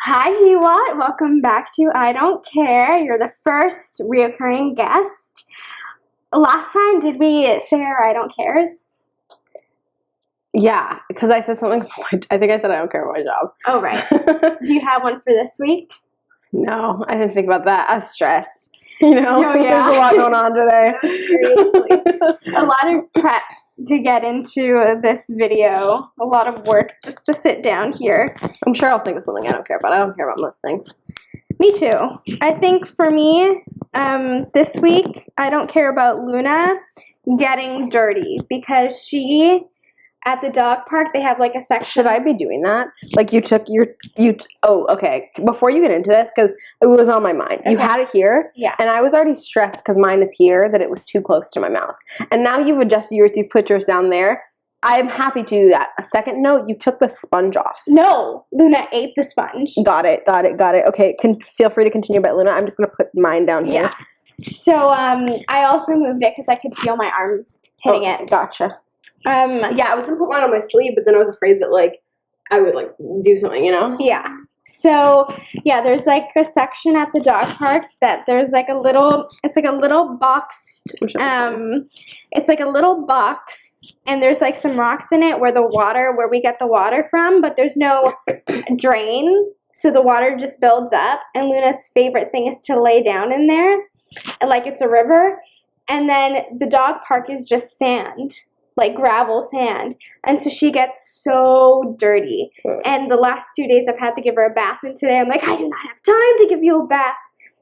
Hi, Hewot. Welcome back to I Don't Care. You're the first reoccurring guest. Last time, did we say our I Don't Cares? Yeah, because I said something. I think I said I don't care about my job. Oh, right. Do you have one for this week? No, I didn't think about that. I was stressed. You know, Oh, yeah. There's a lot going on today. Seriously. A lot of prep to get into this video. A lot of work just to sit down here. I'm sure I'll think of something I don't care about. I don't care about most things. Me too. I think for me, this week, I don't care about Luna getting dirty because at the dog park, they have like a section. Should I be doing that? Like oh, okay. Before you get into this, because it was on my mind. Okay. You had it here. Yeah. And I was already stressed because mine is here, that it was too close to my mouth. And now you've adjusted yours, you put yours down there. I'm happy to do that. A second note, you took the sponge off. No, Luna ate the sponge. Got it. Okay, feel free to continue about Luna. I'm just going to put mine down here. Yeah. So I also moved it because I could feel my arm hitting it. Gotcha. Yeah, I was going to put mine on my sleeve, but then I was afraid that, like, I would, like, do something, you know? Yeah. So, yeah, there's, like, a section at the dog park that there's, like, it's like a little boxed, it's like a little box, and there's, like, some rocks in it where we get the water from, but there's no drain, so the water just builds up, and Luna's favorite thing is to lay down in there, like it's a river, and then the dog park is just sand. Like gravel sand, and so she gets so dirty. And the last 2 days I've had to give her a bath, and today I'm like, I do not have time to give you a bath.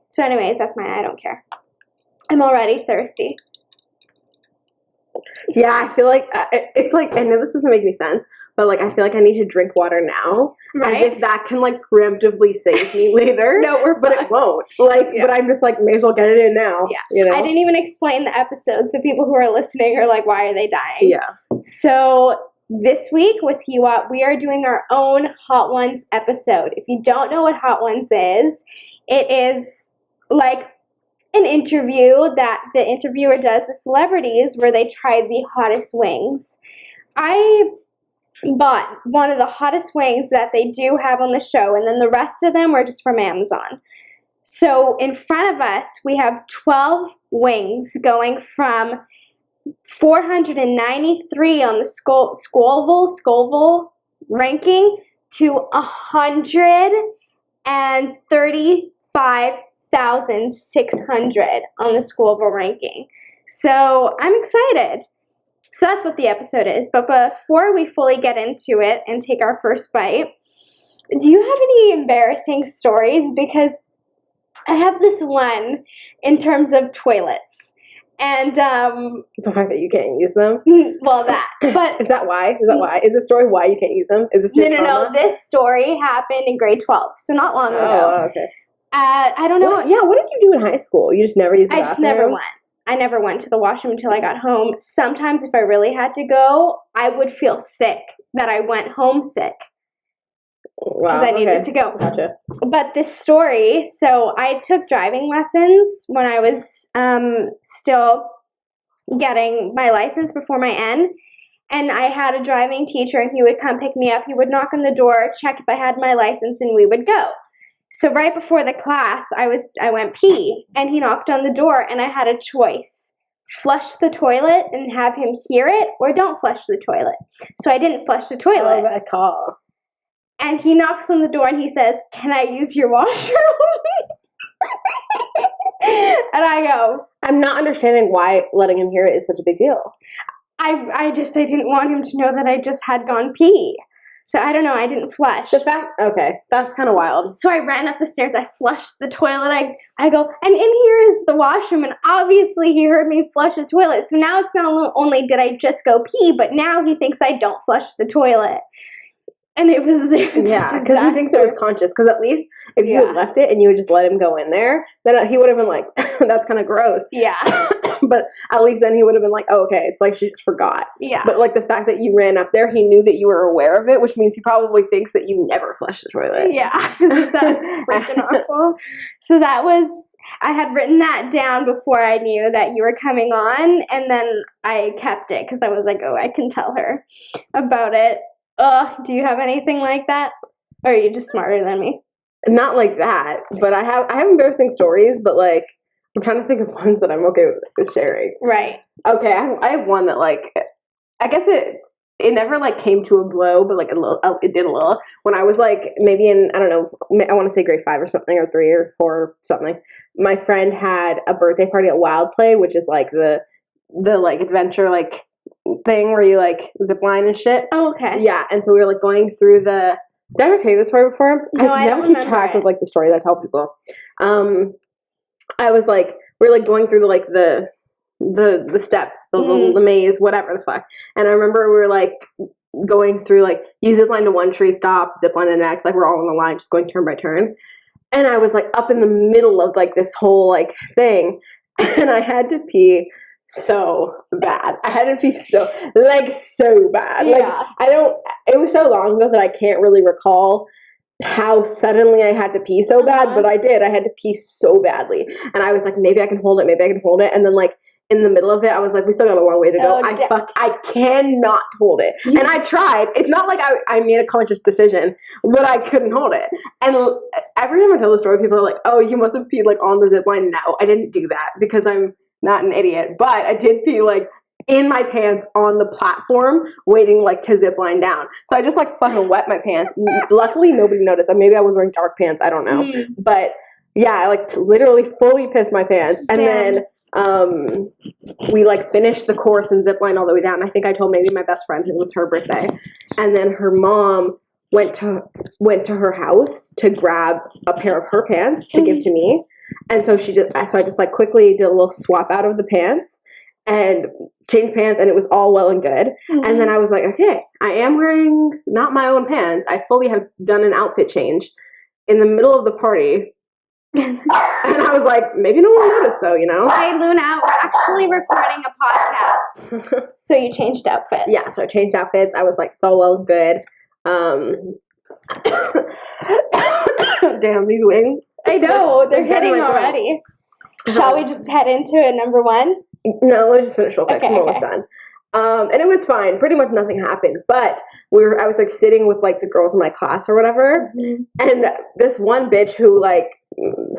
So anyways, that's my I don't care. I'm already thirsty. Yeah, I feel like it's like, I know this doesn't make any sense, but like I feel like I need to drink water now, right? As if that can like preemptively save me later. No, but it won't. Like, yeah. But I'm just like, may as well get it in now. Yeah, you know. I didn't even explain the episode, so people who are listening are like, why are they dying? Yeah. So this week with Hewot, we are doing our own Hot Ones episode. If you don't know what Hot Ones is, it is like an interview that the interviewer does with celebrities where they try the hottest wings. I bought one of the hottest wings that they do have on the show, and then the rest of them were just from Amazon. So in front of us, we have 12 wings going from 493 on the Scoville ranking to 135,600 on the Scoville ranking. So I'm excited. So that's what the episode is. But before we fully get into it and take our first bite, do you have any embarrassing stories? Because I have this one in terms of toilets. And the fact that you can't use them? Well, that. But Is that why? Is the story why you can't use them? Is this your No. This story happened in grade 12, so not long ago. Oh, okay. I don't know. What did you do in high school? You just never used the bathroom? I just never went. I never went to the washroom until I got home. Sometimes if I really had to go, I would feel sick that I went homesick. Because I needed to go. Gotcha. But this story, so I took driving lessons when I was still getting my license before my N. And I had a driving teacher, and he would come pick me up. He would knock on the door, check if I had my license, and we would go. So right before the class, I went pee, and he knocked on the door, and I had a choice. Flush the toilet and have him hear it, or don't flush the toilet. So I didn't flush the toilet. Oh, bad call. And he knocks on the door, and he says, "Can I use your washroom?" And I go, I'm not understanding why letting him hear it is such a big deal. I didn't want him to know that I just had gone pee. So I don't know, I didn't flush. Okay, that's kind of wild. So I ran up the stairs, I flushed the toilet, I go, and in here is the washroom, and obviously he heard me flush the toilet. So now it's not only did I just go pee, but now he thinks I don't flush the toilet. And it was yeah, because he thinks it was conscious. Because at least if you had left it and you would just let him go in there, then he would have been like, that's kind of gross. Yeah. But at least then he would have been like, oh, okay, it's like she just forgot. Yeah. But like the fact that you ran up there, he knew that you were aware of it, which means he probably thinks that you never flushed the toilet. Yeah. That's freaking awful. So I had written that down before I knew that you were coming on, and then I kept it because I was like, oh, I can tell her about it. Do you have anything like that? Or are you just smarter than me? Not like that, but I have embarrassing stories, but like I'm trying to think of ones that I'm okay with sharing. Right. Okay, I have one that like I guess it never like came to a blow, but like it did a little. When I was like maybe in I don't know, I want to say grade 5 or something, or 3 or 4 or something. My friend had a birthday party at Wild Play, which is like the like adventure like thing where you like zip line and shit. Oh, okay. Yeah, and so we were like going through the. Did I ever tell you this story before? No, I never don't keep track of like the stories I tell people. I was like, we're like going through the steps, the maze, whatever the fuck. And I remember we were like going through like you zip line to one tree, stop, zip line to the next, like we're all on the line, just going turn by turn. And I was like up in the middle of like this whole like thing, and I had to pee so bad. I had to pee so bad. Yeah. Like it was so long ago that I can't really recall how suddenly I had to pee so bad, but I did. I had to pee so badly. And I was like, maybe I can hold it. And then like in the middle of it, I was like, we still got a long way to go. I cannot hold it. And I tried. It's not like I made a conscious decision, but I couldn't hold it. And every time I tell the story, people are like, oh, you must have peed like on the zip line. No, I didn't do that because I'm not an idiot, but I did pee like in my pants on the platform waiting like to zip line down. So I just like fucking wet my pants. Luckily nobody noticed. Maybe I was wearing dark pants, I don't know. But yeah, I like literally fully pissed my pants. And then we like finished the course and zip line all the way down. I think I told maybe my best friend it was her birthday. And then her mom went to her house to grab a pair of her pants to give to me. And so I just like quickly did a little swap out of the pants and changed pants, and it was all well and good. And then I was like, okay, I am wearing not my own pants. I fully have done an outfit change in the middle of the party. And I was like, maybe no one noticed though, you know? Hey Luna, we're actually recording a podcast. So you changed outfits. Yeah, so I changed outfits. I was like, it's all well and good. Damn, these wings. I know, they're hitting already. Shall we just head into a number 1? No, let me just finish real quick. I'm almost done. And it was fine. Pretty much nothing happened. But I was like sitting with like the girls in my class or whatever. And this one bitch who like,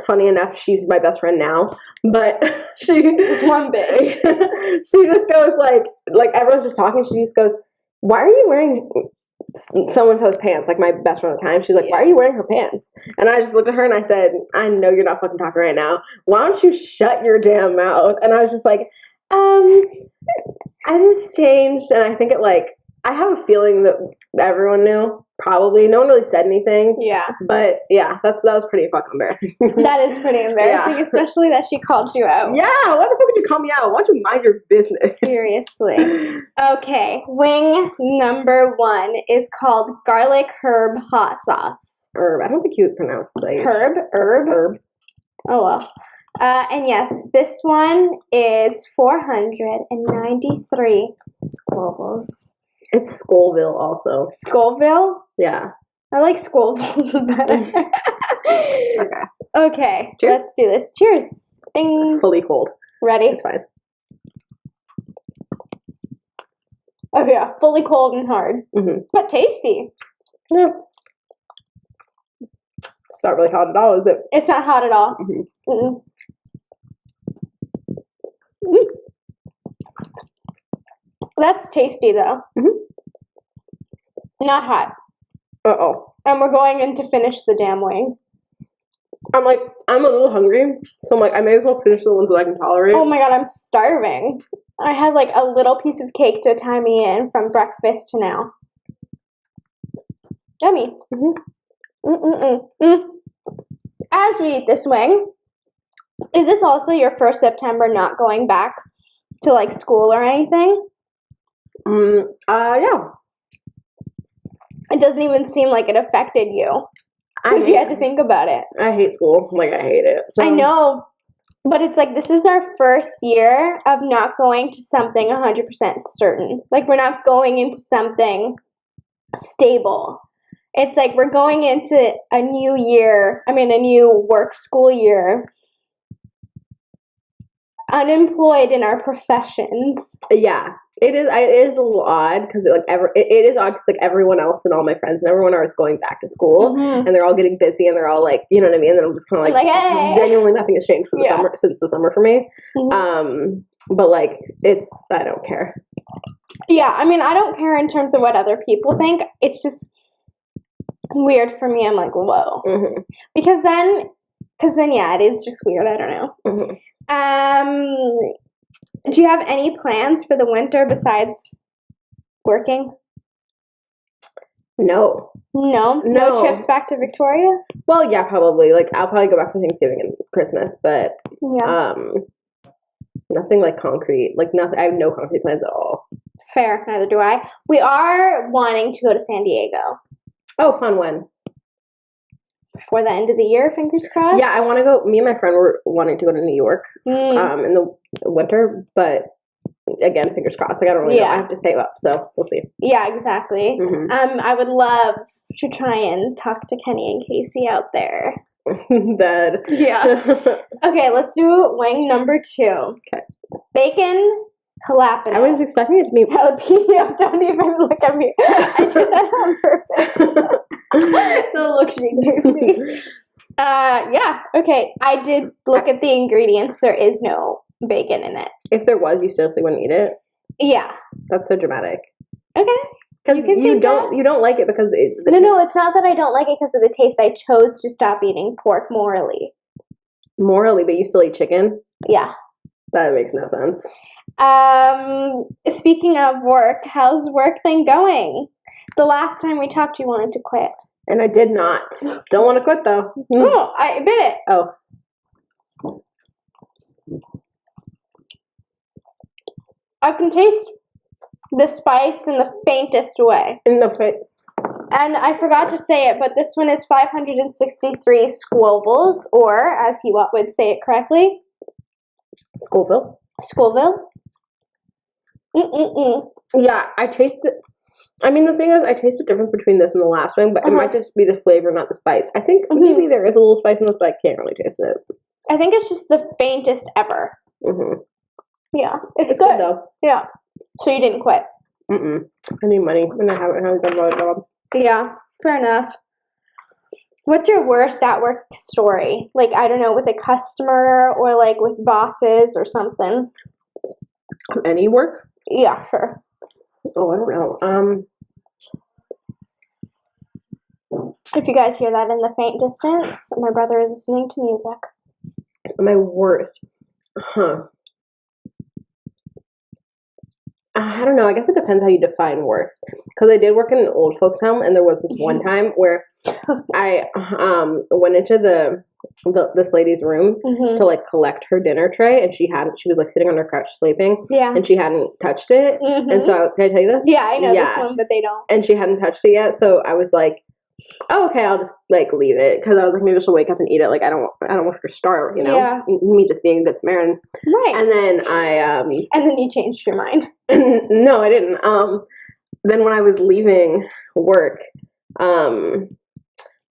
funny enough, she's my best friend now. But this one bitch, she just goes like everyone's just talking. She just goes, why are you wearing so-and-so's pants? Like my best friend at the time. She's like, why are you wearing her pants? And I just looked at her and I said, I know you're not fucking talking right now. Why don't you shut your damn mouth? And I was just like, I just changed. And I think I have a feeling that everyone knew. Probably. No one really said anything. Yeah. But yeah, that was pretty fucking embarrassing. That is pretty embarrassing, especially that she called you out. Yeah, why the fuck would you call me out? Why don't you mind your business? Seriously. Okay, wing number 1 is called garlic herb hot sauce. Herb. I don't think you would pronounce it. Herb. Oh well. And yes, this one is 493 squabbles. It's Scoville also. Scoville? Yeah. I like Squabbles better. Okay. Cheers. Let's do this. Cheers. Bing. Fully cold. Ready? It's fine. Oh yeah, fully cold and hard. But tasty. Yeah. It's not really hot at all, is it? It's not hot at all. That's tasty though. Not hot. Uh-oh. And we're going in to finish the damn wing. I'm a little hungry, so I'm like, I may as well finish the ones that I can tolerate. Oh my god, I'm starving. I had like a little piece of cake to tie me in from breakfast to now. Yummy. As we eat this wing, is this also your first September not going back to like school or anything? Yeah. It doesn't even seem like it affected you. Because you had to think about it. I hate school. Like, I hate it. So. I know. But it's like, this is our first year of not going to something 100% certain. Like, we're not going into something stable. It's like, we're going into a new year. I mean, a new work school year. Unemployed in our professions. Yeah. It is a little odd because it is odd because like everyone else and all my friends and everyone are going back to school and they're all getting busy and they're all like, you know what I mean? And then I'm just kind of like hey. genuinely nothing has changed for the summer since the summer for me. But like I don't care. Yeah, I mean, I don't care in terms of what other people think. It's just weird for me. I'm like, whoa, because then yeah, it is just weird. I don't know. Do you have any plans for the winter besides working? No Trips back to Victoria? Well, yeah, probably. Like I'll probably go back for Thanksgiving and Christmas, but nothing like concrete. Like nothing. I have no concrete plans at all. Fair. Neither do I. We are wanting to go to San Diego. Oh, fun. When? Before the end of the year, fingers crossed. Yeah, I want to go. Me and my friend were wanting to go to New York in the winter, but again, fingers crossed. Like I don't really know. I have to save up, so we'll see. Yeah, exactly. I would love to try and talk to Kenny and Casey out there. Dead. Yeah. Okay, let's do wing number 2. Okay. Bacon jalapeno. I was expecting it to be jalapeno. Don't even look at me. I did that on purpose. The look she gave me. Yeah. Okay. I did look at the ingredients. There is no bacon in it. If there was, you seriously wouldn't eat it? Yeah. That's so dramatic. Okay. Because you don't like it because No, it's not that I don't like it because of the taste. I chose to stop eating pork morally. Morally, but you still eat chicken? Yeah. That makes no sense. Speaking of work, how's work been going? The last time we talked, you wanted to quit. And I did not. Still want to quit though. Oh, I bit it. Oh. I can taste the spice in the faintest way. And I forgot to say it, but this one is 563 Scoville's, or as Hewot would say it correctly, Scoville. Yeah, I tasted. I mean, the thing is, I taste the difference between this and the last one, but it might just be the flavor, not the spice. I think maybe there is a little spice in this, but I can't really taste it. I think it's just the faintest ever. Yeah, it's good though. Yeah. So you didn't quit? I need money, and I haven't had a job. Yeah, fair enough. What's your worst at work story? Like, I don't know, with a customer or like with bosses or something? Any work? Yeah, sure. Oh, I don't know. If you guys hear that in the faint distance, my brother is listening to music. My worst. I don't know. I guess it depends how you define worst. Because I did work in an old folks home, and there was this one time where I went into this lady's room to like collect her dinner tray, and she was like sitting on her couch sleeping, and she hadn't touched it. And so did I tell you this? Yeah, I know this one, but they don't. And she hadn't touched it yet, so I was like, oh, okay, I'll just like leave it, because I was like, maybe she'll wake up and eat it. Like I don't want her to starve, you know. Yeah. Me just being a good Samaritan. Right. And then and then you changed your mind. No, I didn't. Then when I was leaving work, there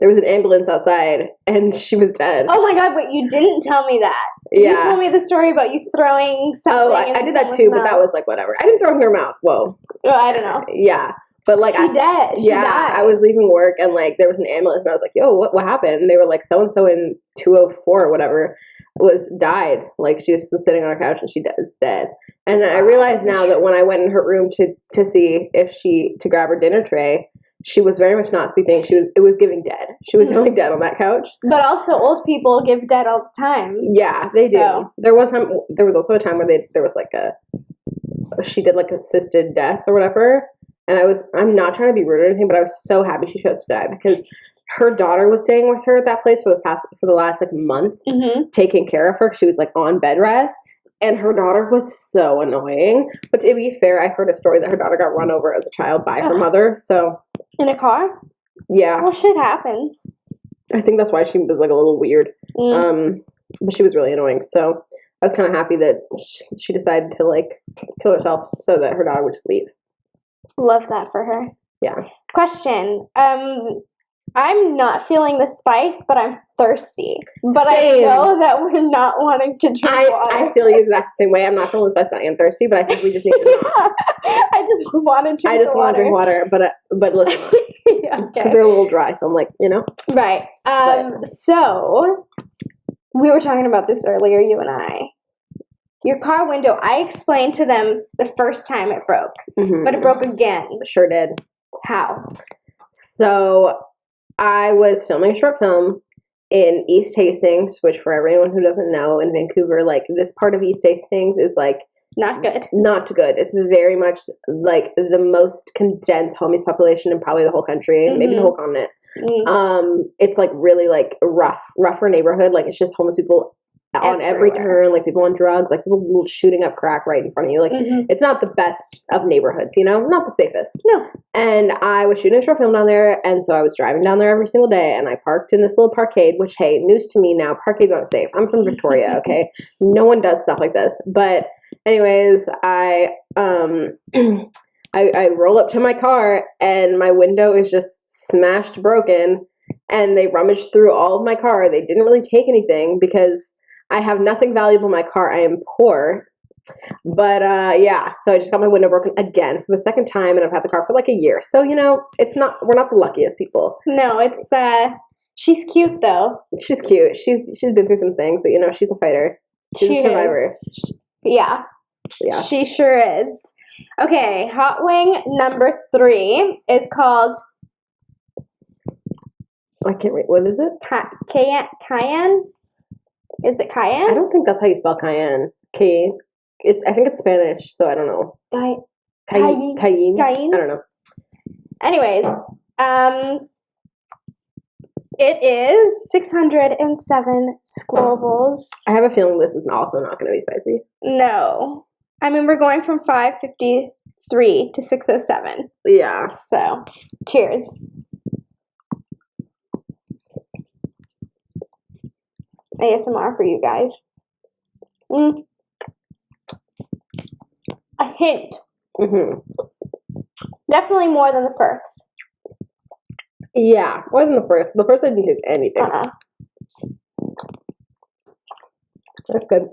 was an ambulance outside, and she was dead. Oh my God! Wait, you didn't tell me that. Yeah. You told me the story about you throwing something. Oh, I did that too, but that was like whatever. I didn't throw it in her mouth. Whoa. Oh, I don't know. Yeah. But like she died. I was leaving work, and like there was an ambulance, and I was like, "Yo, what happened?" And they were like, "So and so in 204 or whatever died. Like she was sitting on her couch, and she is dead." And I realized now that when I went in her room to see to grab her dinner tray, she was very much not sleeping. It was giving dead. She was really dead on that couch. But also, old people give dead all the time. Yeah, they do. There was also a time where there was like she did like assisted death or whatever. And I'm not trying to be rude or anything, but I was so happy she chose to die, because her daughter was staying with her at that place for the last like month, taking care of her. She was like on bed rest, and her daughter was so annoying. But to be fair, I heard a story that her daughter got run over as a child by her mother. So in a car? Yeah. Well, shit happens. I think that's why she was like a little weird. But she was really annoying. So I was kind of happy that she decided to like kill herself so that her daughter would just leave. Love that for her. Yeah. Question. I'm not feeling the spice, but I'm thirsty. But Same. I know that we're not wanting to drink water. I feel the exact same way. I'm not feeling the spice, but I am thirsty. But I think we just need to not. I just want to drink I just want to drink water, but listen, Yeah, because they're a little dry, so I'm like, Right. So we were talking about this earlier, you and I. Your car window, I explained to them the first time it broke, but it broke again. Sure did. How? So I was filming a short film in East Hastings, which for everyone who doesn't know, in Vancouver, like this part of East Hastings is like not good. Not good. It's very much like the most condensed homeless population in probably the whole country, maybe the whole continent. It's like really like rougher neighborhood. Like it's just homeless people on every turn, like people on drugs, like people shooting up crack right in front of you. Like it's not the best of neighborhoods, not the safest. No. And I was shooting a short film down there, and so I was driving down there every single day, and I parked in this little parkade, which, hey, news to me now, parkades aren't safe. I'm from Victoria, okay? No one does stuff like this. But anyways, I roll up to my car, and my window is just smashed broken, and they rummaged through all of my car. They didn't really take anything because I have nothing valuable in my car. I am poor. But yeah, so I just got my window broken again for the second time, and I've had the car for like a year. So, we're not the luckiest people. No, it's she's cute though. She's cute. She's been through some things, but she's a fighter. She's a survivor. Yeah. Yeah. She sure is. Okay, hot wing number 3 is called I can't read. What is it? Cayenne? Is it cayenne? I don't think that's how you spell cayenne. I think it's Spanish, so I don't know. Cayenne. I don't know. Anyways, it is 607 squables. I have a feeling this is also not going to be spicy. No. I mean, we're going from 553 to 607. Yeah. So, cheers. ASMR for you guys. A hint. Definitely more than the first. Yeah, more than the first. The first I didn't taste anything. That's good.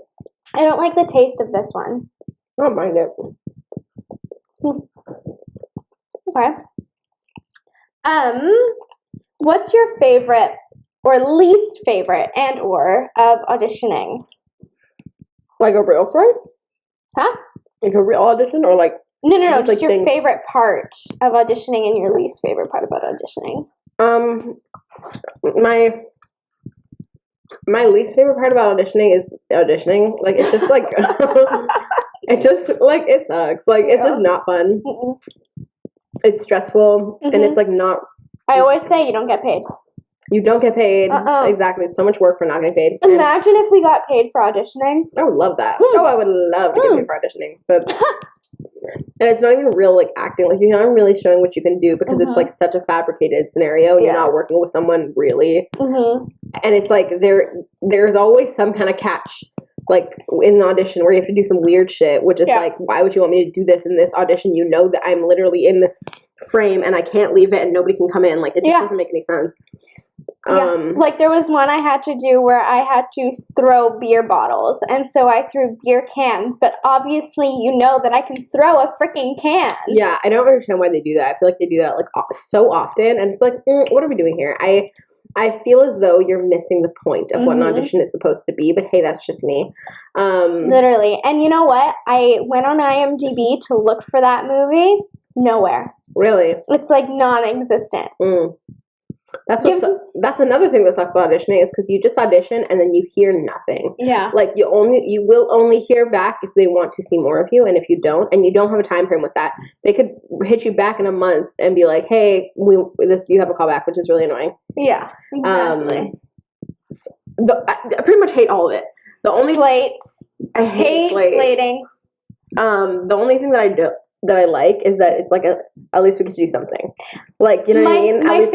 I don't like the taste of this one. I don't mind it. Okay. What's your favorite or least favorite and or of auditioning? Like a real story? Huh? Like a real audition, or like No, just like your favorite part of auditioning and your least favorite part about auditioning. My least favorite part about auditioning is auditioning. Like it's just like it sucks. Like it's just not fun. It's stressful and it's like not. I always say you don't get paid. You don't get paid. Exactly. It's so much work for not getting paid. Imagine if we got paid for auditioning. I would love that. Oh, I would love to get paid for auditioning. But and it's not even real like acting. Like you're not really showing what you can do because it's like such a fabricated scenario. And you're not working with someone really. And it's like there's always some kind of catch. Like in the audition where you have to do some weird shit, which is like, why would you want me to do this in this audition? You know that I'm literally in this frame and I can't leave it and nobody can come in. Like it just doesn't make any sense. Like there was one I had to do where I had to throw beer bottles, and so I threw beer cans, but obviously you know that I can throw a freaking can. Yeah, I don't understand why they do that. I feel like they do that like so often, and it's like, what are we doing here? I feel as though you're missing the point of what an audition is supposed to be, but hey, that's just me. Literally. And you know what? I went on IMDb to look for that movie. Nowhere. Really? It's like non-existent. That's another thing that sucks about auditioning is because you just audition and then you hear nothing. Yeah. Like you will only hear back if they want to see more of you, and if you don't, and you don't have a time frame with that, they could hit you back in a month and be like, "Hey, you have a callback," which is really annoying. Yeah. Exactly. I pretty much hate all of it. The only slates. I hate slating. The only thing that I like is that it's like at least we get to do something. Like, you know what I mean? My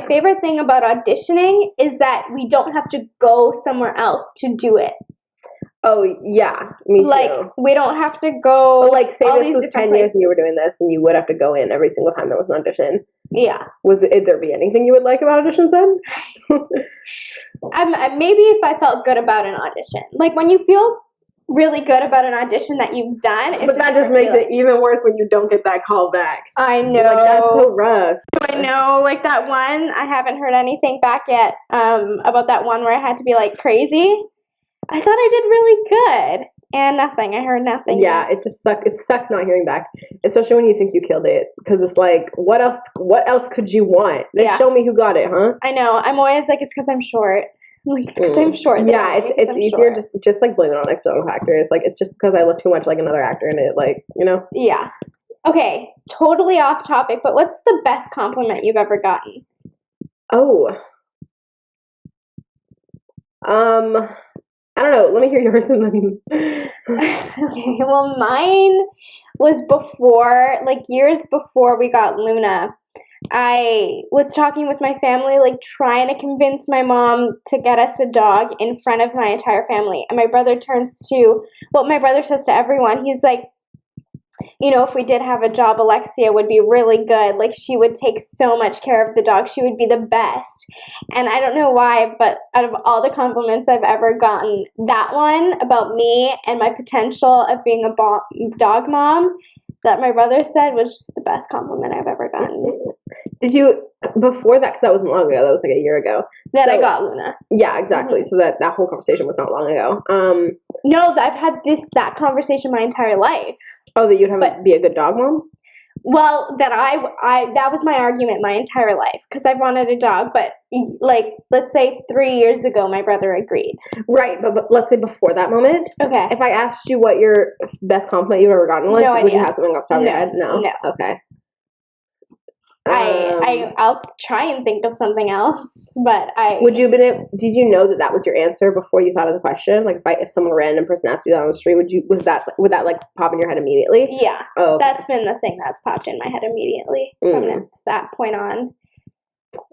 favorite thing about auditioning is that we don't have to go somewhere else to do it. Oh, yeah. Me too. Like, we don't have to go. But like, say this was 10 years and you were doing this, and you would have to go in every single time there was an audition. Yeah. Would there be anything you would like about auditions then? Maybe if I felt good about an audition. Like, when you feel really good about an audition that you've done. But that just makes it even worse when you don't get that call back. I know. Like, that's so rough. I know. Like, that one, I haven't heard anything back yet about that one where I had to be, like, crazy. I thought I did really good. And nothing. I heard nothing. Yeah, it just sucks. It sucks not hearing back, especially when you think you killed it. Because it's like, what else could you want? Show me who got it, huh? I know. I'm always like, it's because I'm short. Like, it's because I'm short. Yeah, it's easier just like blame it on external factors. Like, it's just because I look too much like another actor in it. Like, you know? Yeah. Okay, totally off topic, but what's the best compliment you've ever gotten? Oh. I don't know. Let me hear yours and then. Okay, well, mine was before, like, years before we got Luna. I was talking with my family, like, trying to convince my mom to get us a dog in front of my entire family. And my brother turns to, what my brother says to everyone, he's like, you know, if we did have a job, Alexia would be really good. Like, she would take so much care of the dog. She would be the best. And I don't know why, but out of all the compliments I've ever gotten, that one about me and my potential of being a dog mom that my brother said was just the best compliment I've ever gotten. Did you, before that, because that wasn't long ago, that was like a year ago. Then I got Luna. Yeah, exactly. Mm-hmm. So that whole conversation was not long ago. No, I've had that conversation my entire life. Oh, that you'd have to be a good dog mom? Well, that that was my argument my entire life, because I wanted a dog, but, like, let's say 3 years ago, my brother agreed. Right, but let's say before that moment. Okay. If I asked you what your best compliment you've ever gotten was, would you have something off the top of your head? No. Okay. I'll try and think of something else, but did you know that was your answer before you thought of the question? Like, if someone random person asked you that on the street, would that like pop in your head immediately? Yeah. Oh, okay. That's been the thing that's popped in my head immediately from that point on.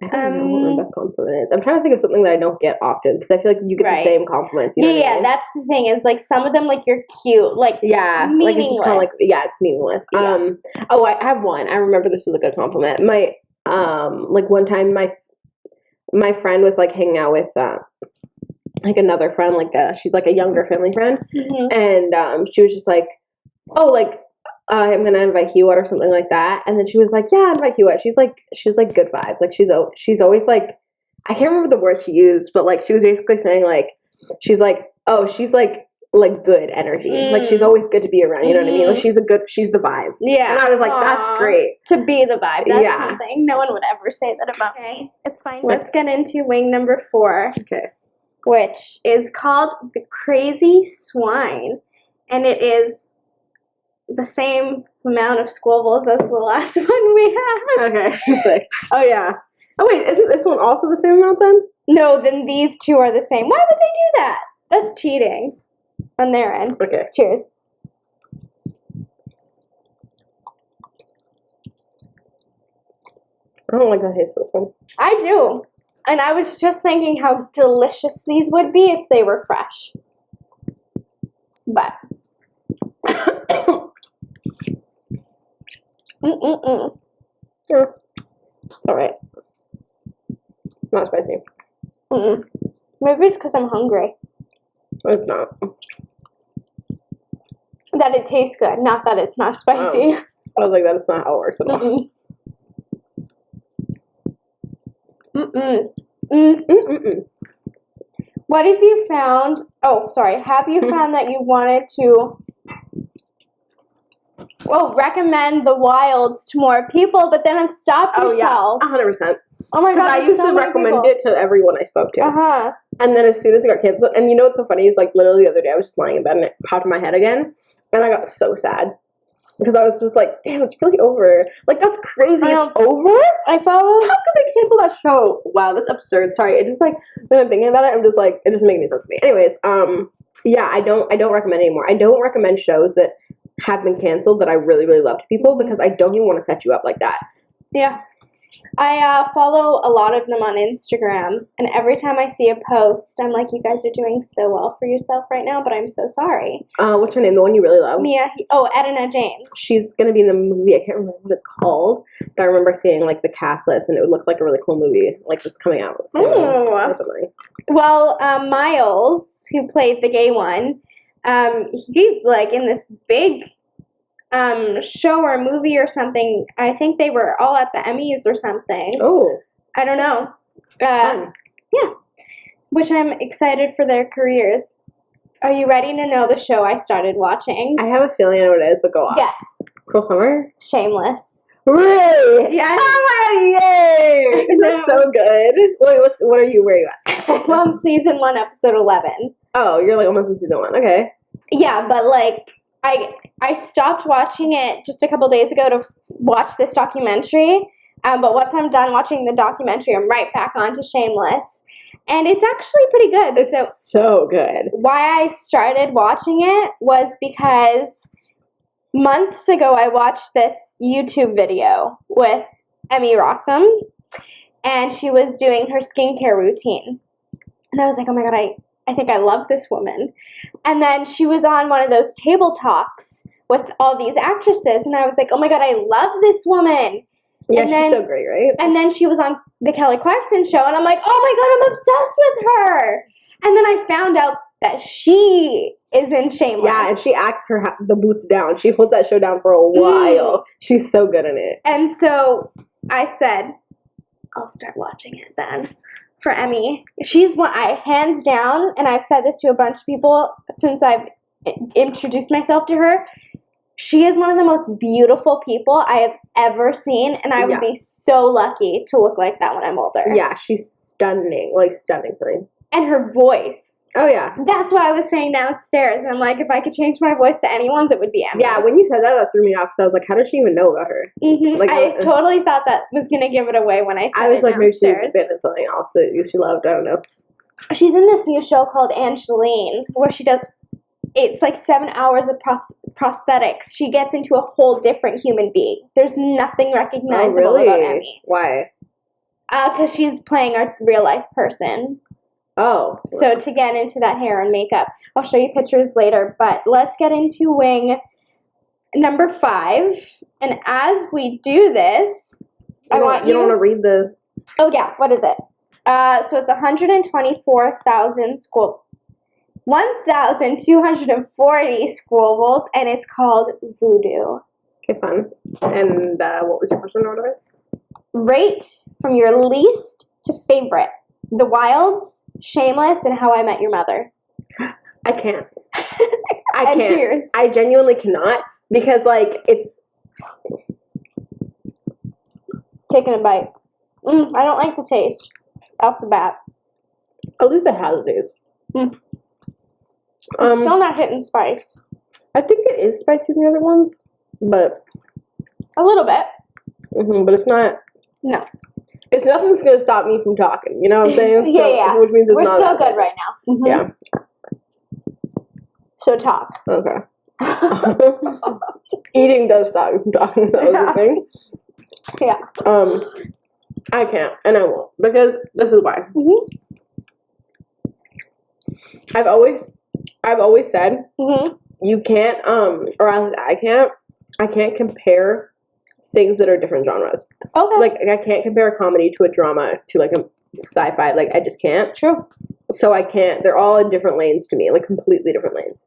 I don't know what my best compliment is. I'm trying to think of something that I don't get often, because I feel like you get the same compliments. You know what I mean? That's the thing, is like some of them, like, you're cute, like, meaningless. Like it's just kind of like, it's meaningless. Yeah. I have one. I remember this was a good compliment. My like one time my friend was like hanging out with like another friend, like she's like a younger family friend, and she was just like, oh, like, I'm gonna invite Hewot or something like that. And then she was like, yeah, invite Hewot. She's like good vibes. Like, she's always like, I can't remember the words she used, but like she was basically saying like, she's like good energy. Like, she's always good to be around. You know what I mean? Like, she's the vibe. Yeah. And I was like, that's great. To be the vibe. That's something. No one would ever say that about me. It's fine. Let's get into wing number 4. Okay. Which is called the Crazy Swine. And it is the same amount of squabbles as the last one we had. Okay, I'm sick. Oh, yeah. Oh, wait, isn't this one also the same amount then? No, then these two are the same. Why would they do that? That's cheating on their end. Okay. Cheers. I don't like the taste of this one. I do. And I was just thinking how delicious these would be if they were fresh. But... Yeah. It's alright. Not spicy. Maybe it's because I'm hungry. It's not. That it tastes good, not that it's not spicy. I was like, that's not how it works at all. What have you found? Oh, sorry. Have you found that you wanted to recommend the wilds to more people, but then have stopped yourself? Oh, yeah. 100%. Oh my God. I used to recommend it to everyone I spoke to. Uh-huh. And then as soon as it got canceled, and you know what's so funny is, like, literally the other day I was just lying in bed and it popped in my head again, and I got so sad. Because I was just like, damn, it's really over. Like, that's crazy. It's over? I follow. How could they cancel that show? Wow, that's absurd. Sorry. It just, like, when I'm thinking about it, I'm just like, it doesn't make any sense to me. Anyways, yeah, I don't recommend anymore. I don't recommend shows that have been canceled that I really, really love to people, because I don't even want to set you up like that. Yeah. I follow a lot of them on Instagram, and every time I see a post, I'm like, you guys are doing so well for yourself right now, but I'm so sorry. What's her name? The one you really love? Edna James. She's going to be in the movie. I can't remember what it's called, but I remember seeing, like, the cast list, and it would look like a really cool movie, like, it's coming out. So, definitely. Well, Miles, who played the gay one, he's, like, in this big show or movie or something. I think they were all at the Emmys or something. Oh. I don't know. Fun. Yeah. Which I'm excited for their careers. Are you ready to know the show I started watching? I have a feeling I know what it is, but go on. Yes. Cruel Summer? Shameless. Really? Yes. Oh, yay! That's so good. Wait, where are you at? I'm on season 1, episode 11. Oh, you're like almost in season 1. Okay. Yeah, but like I stopped watching it just a couple days ago to watch this documentary. But once I'm done watching the documentary, I'm right back onto Shameless. And it's actually pretty good. It's so good. Why I started watching it was because months ago I watched this YouTube video with Emmy Rossum, and she was doing her skincare routine. And I was like, oh my god, I think I love this woman. And then she was on one of those table talks with all these actresses, and I was like, oh my god, I love this woman. Yeah, and she's so great, right? And then she was on the Kelly Clarkson show, and I'm like, oh my god, I'm obsessed with her. And then I found out that she is in Shameless. Yeah, and she acts the boots down. She holds that show down for a while. She's so good in it. And so I said, I'll start watching it then for Emmy. She's one, hands down, and I've said this to a bunch of people since I've introduced myself to her, she is one of the most beautiful people I have ever seen, and I would be so lucky to look like that when I'm older. Yeah, she's stunning. Like, stunning. And her voice. Oh, yeah. That's what I was saying downstairs. And I'm like, if I could change my voice to anyone's, it would be Emmy's. Yeah, when you said that threw me off, because I was like, how did she even know about her? Mm-hmm. Like, I totally thought that was going to give it away when I said it. I was like, maybe she was been in something else that she loved. I don't know. She's in this new show called Angeline, where she does, it's like 7 hours of prosthetics. She gets into a whole different human being. There's nothing recognizable about Emmy. Why? Because she's playing a real life person. Oh. So to get into that hair and makeup, I'll show you pictures later, but let's get into wing number 5. And as we do this, you don't want to read the... Oh yeah, what is it? So it's 1,240 squabbles, and it's called Voodoo. Okay, fun. And what was your first one order? Rate from your least to favorite. The Wilds, Shameless, and How I Met Your Mother. I can't. I and can't. Cheers. I genuinely cannot, because, like, it's... Taking a bite. I don't like the taste off the bat. At least it has taste. It's still not hitting spice. I think it is spicy than the other ones, but... A little bit. But it's not... No. It's nothing that's going to stop me from talking. You know what I'm saying? Yeah. Which means it's We're not so good right now. Mm-hmm. Yeah. So talk. Okay. Eating does stop you from talking. That was the thing. Yeah. I can't, and I won't, because this is why. I've always said you can't, or I can't compare things that are different genres. Okay. Like, I can't compare a comedy to a drama to, like, a sci-fi. Like, I just can't. True. So I can't. They're all in different lanes to me, like, completely different lanes.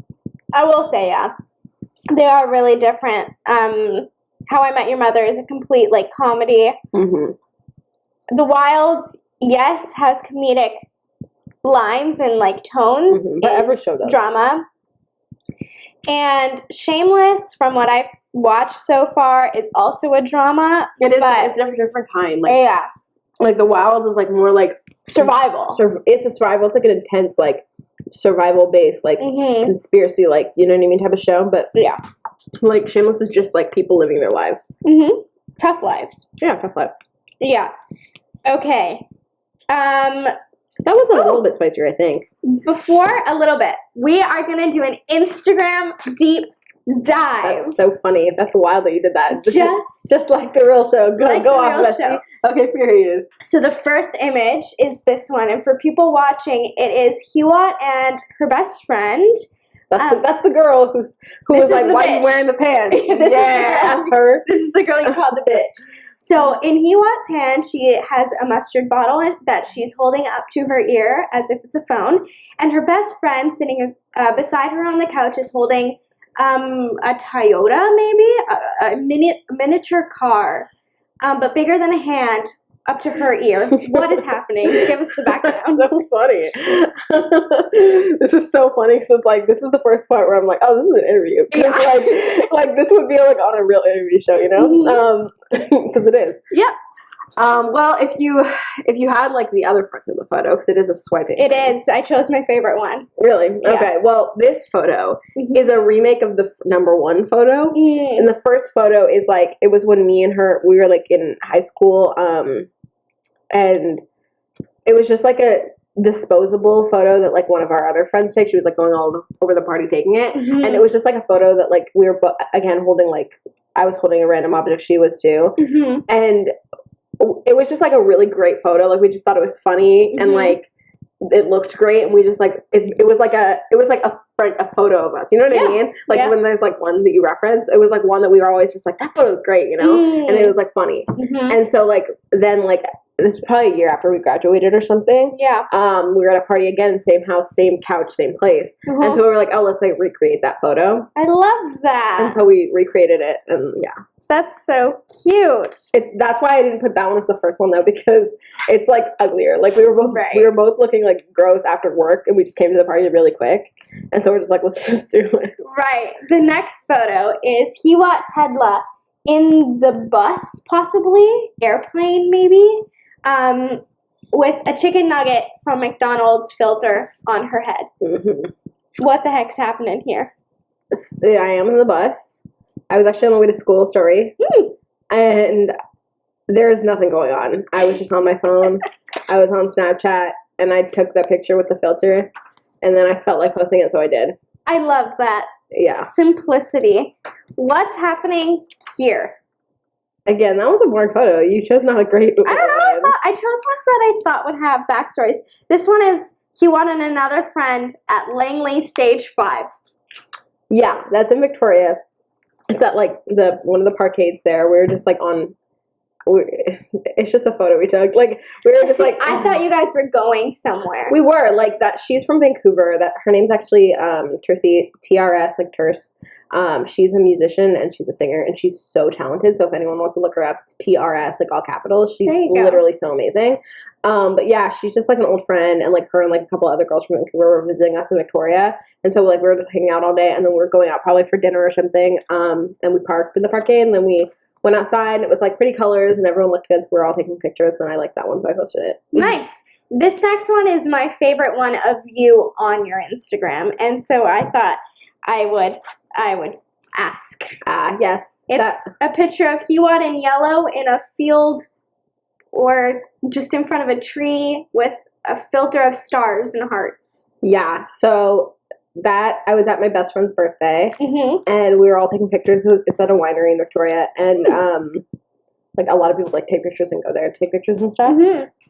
I will say, yeah. They are really different. How I Met Your Mother is a complete, like, comedy. The Wilds, yes, has comedic lines and, like, tones. But every show does. Drama. And Shameless, from what I've watched so far, is also a drama. It is, but it's a different kind. Like, yeah. Like, The Wilds is, like, more, like... Survival. It's a survival. It's, like, an intense, like, survival-based, like, conspiracy, like, you know what I mean, type of show. But, yeah. Like, Shameless is just, like, people living their lives. Tough lives. Yeah, tough lives. Yeah. Okay. That was a little bit spicier, I think. Before a little bit, we are going to do an Instagram deep dive. That's so funny. That's wild that you did that. Just like the real show. Go like the off, real Bessie. show. Okay, period. So the first image is this one, and for people watching, it is Hewot and her best friend. That's the girl who was like, why are you wearing the pants? That's her. This is the girl you called the bitch. So in Hewot's hand, she has a mustard bottle that she's holding up to her ear as if it's a phone. And her best friend sitting beside her on the couch is holding a Toyota, maybe? A miniature car, but bigger than a hand, up to her ear. What is happening? Give us the background. That's so funny. This is so funny because this is the first part where I'm like, oh, this is an interview. Because like this would be like on a real interview show, you know? Because it is. Yep. Well, if you had like the other parts of the photo, because it is a swiping. It is. I chose my favorite one. Really? Yeah. Okay. Well, this photo is a remake of the number one photo. Mm. And the first photo is like, it was when me and her, we were like in high school. And it was just like a disposable photo that like one of our other friends took. She was like going all over the party taking it. Mm-hmm. And it was just like a photo that like we were again holding, like I was holding a random object, she was too. Mm-hmm. And it was just like a really great photo. Like we just thought it was funny and like it looked great, and we just like it was like a photo of us. You know what I mean? Like when there's like ones that you reference, it was like one that we were always just like, that photo was great, you know? And it was like funny. And so like then like this is probably a year after we graduated or something. Yeah. We were at a party again, same house, same couch, same place. And so we were like, oh, let's like recreate that photo. I love that. And so we recreated it, and yeah. That's so cute. That's why I didn't put that one as the first one though, because it's like uglier. Like we were both looking like gross after work, and we just came to the party really quick, and so we're just like, let's just do it. Right. The next photo is Hewot Tedla in the bus, possibly airplane, maybe, with a chicken nugget from McDonald's filter on her head. Mm-hmm. What the heck's happening here? I am in the bus. I was actually on the way to school, story. And there's nothing going on. I was just on my phone. I was on Snapchat, and I took that picture with the filter, and then I felt like posting it, so I did. I love that. Yeah. Simplicity. What's happening here? Again, that was a boring photo. You chose not a great one. I don't know. I chose ones that I thought would have backstories. This one is Hewot and another friend at Langley Stage 5. Yeah, that's in Victoria. It's at like one of the parkades there. We were just like it's just a photo we took. Like we were just like. I thought you guys were going somewhere. We were like that. She's from Vancouver. That her name's actually Tercy, TRS, like Terce. She's a musician and she's a singer and she's so talented. So if anyone wants to look her up, it's TRS, like all capitals. She's literally so amazing. But yeah, she's just like an old friend, and like her and like a couple other girls from Vancouver were visiting us in Victoria, and so like we were just hanging out all day, and then we were going out probably for dinner or something. And we parked in the parkade, and then we went outside, and it was like pretty colors, and everyone looked good, so we were all taking pictures, and I liked that one, so I posted it. Nice. This next one is my favorite one of you on your Instagram, and so I thought I would ask. Yes. It's a picture of Hewot in yellow in a field or just in front of a tree with a filter of stars and hearts. Yeah, so that I was at my best friend's birthday, and we were all taking pictures. It's at a winery in Victoria, and like a lot of people like take pictures and go there to take pictures and stuff.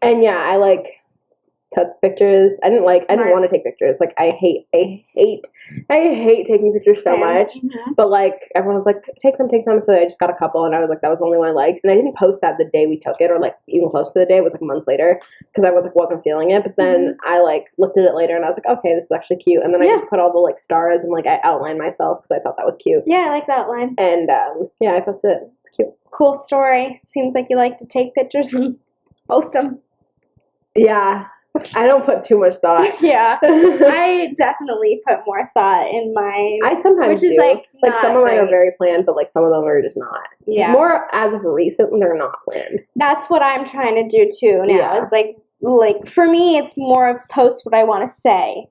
And yeah, I like took pictures. I didn't want to take pictures. Like I hate taking pictures so much. But like everyone was like, take some. So I just got a couple, and I was like, that was the only one I liked. And I didn't post that the day we took it, or like even close to the day. It was like months later because I wasn't feeling it. But then I like looked at it later, and I was like, okay, this is actually cute. And then I just put all the like stars, and like I outlined myself because I thought that was cute. Yeah, I like that outline. And yeah, I posted it. It's cute. Cool story. Seems like you like to take pictures and post them. Yeah. I don't put too much thought. Yeah. I definitely put more thought in mine. I sometimes do. Like some of mine are very planned, but like some of them are just not. Yeah. More as of recent, they're not planned. That's what I'm trying to do too now. Yeah. It's like for me, it's more of post what I want to say.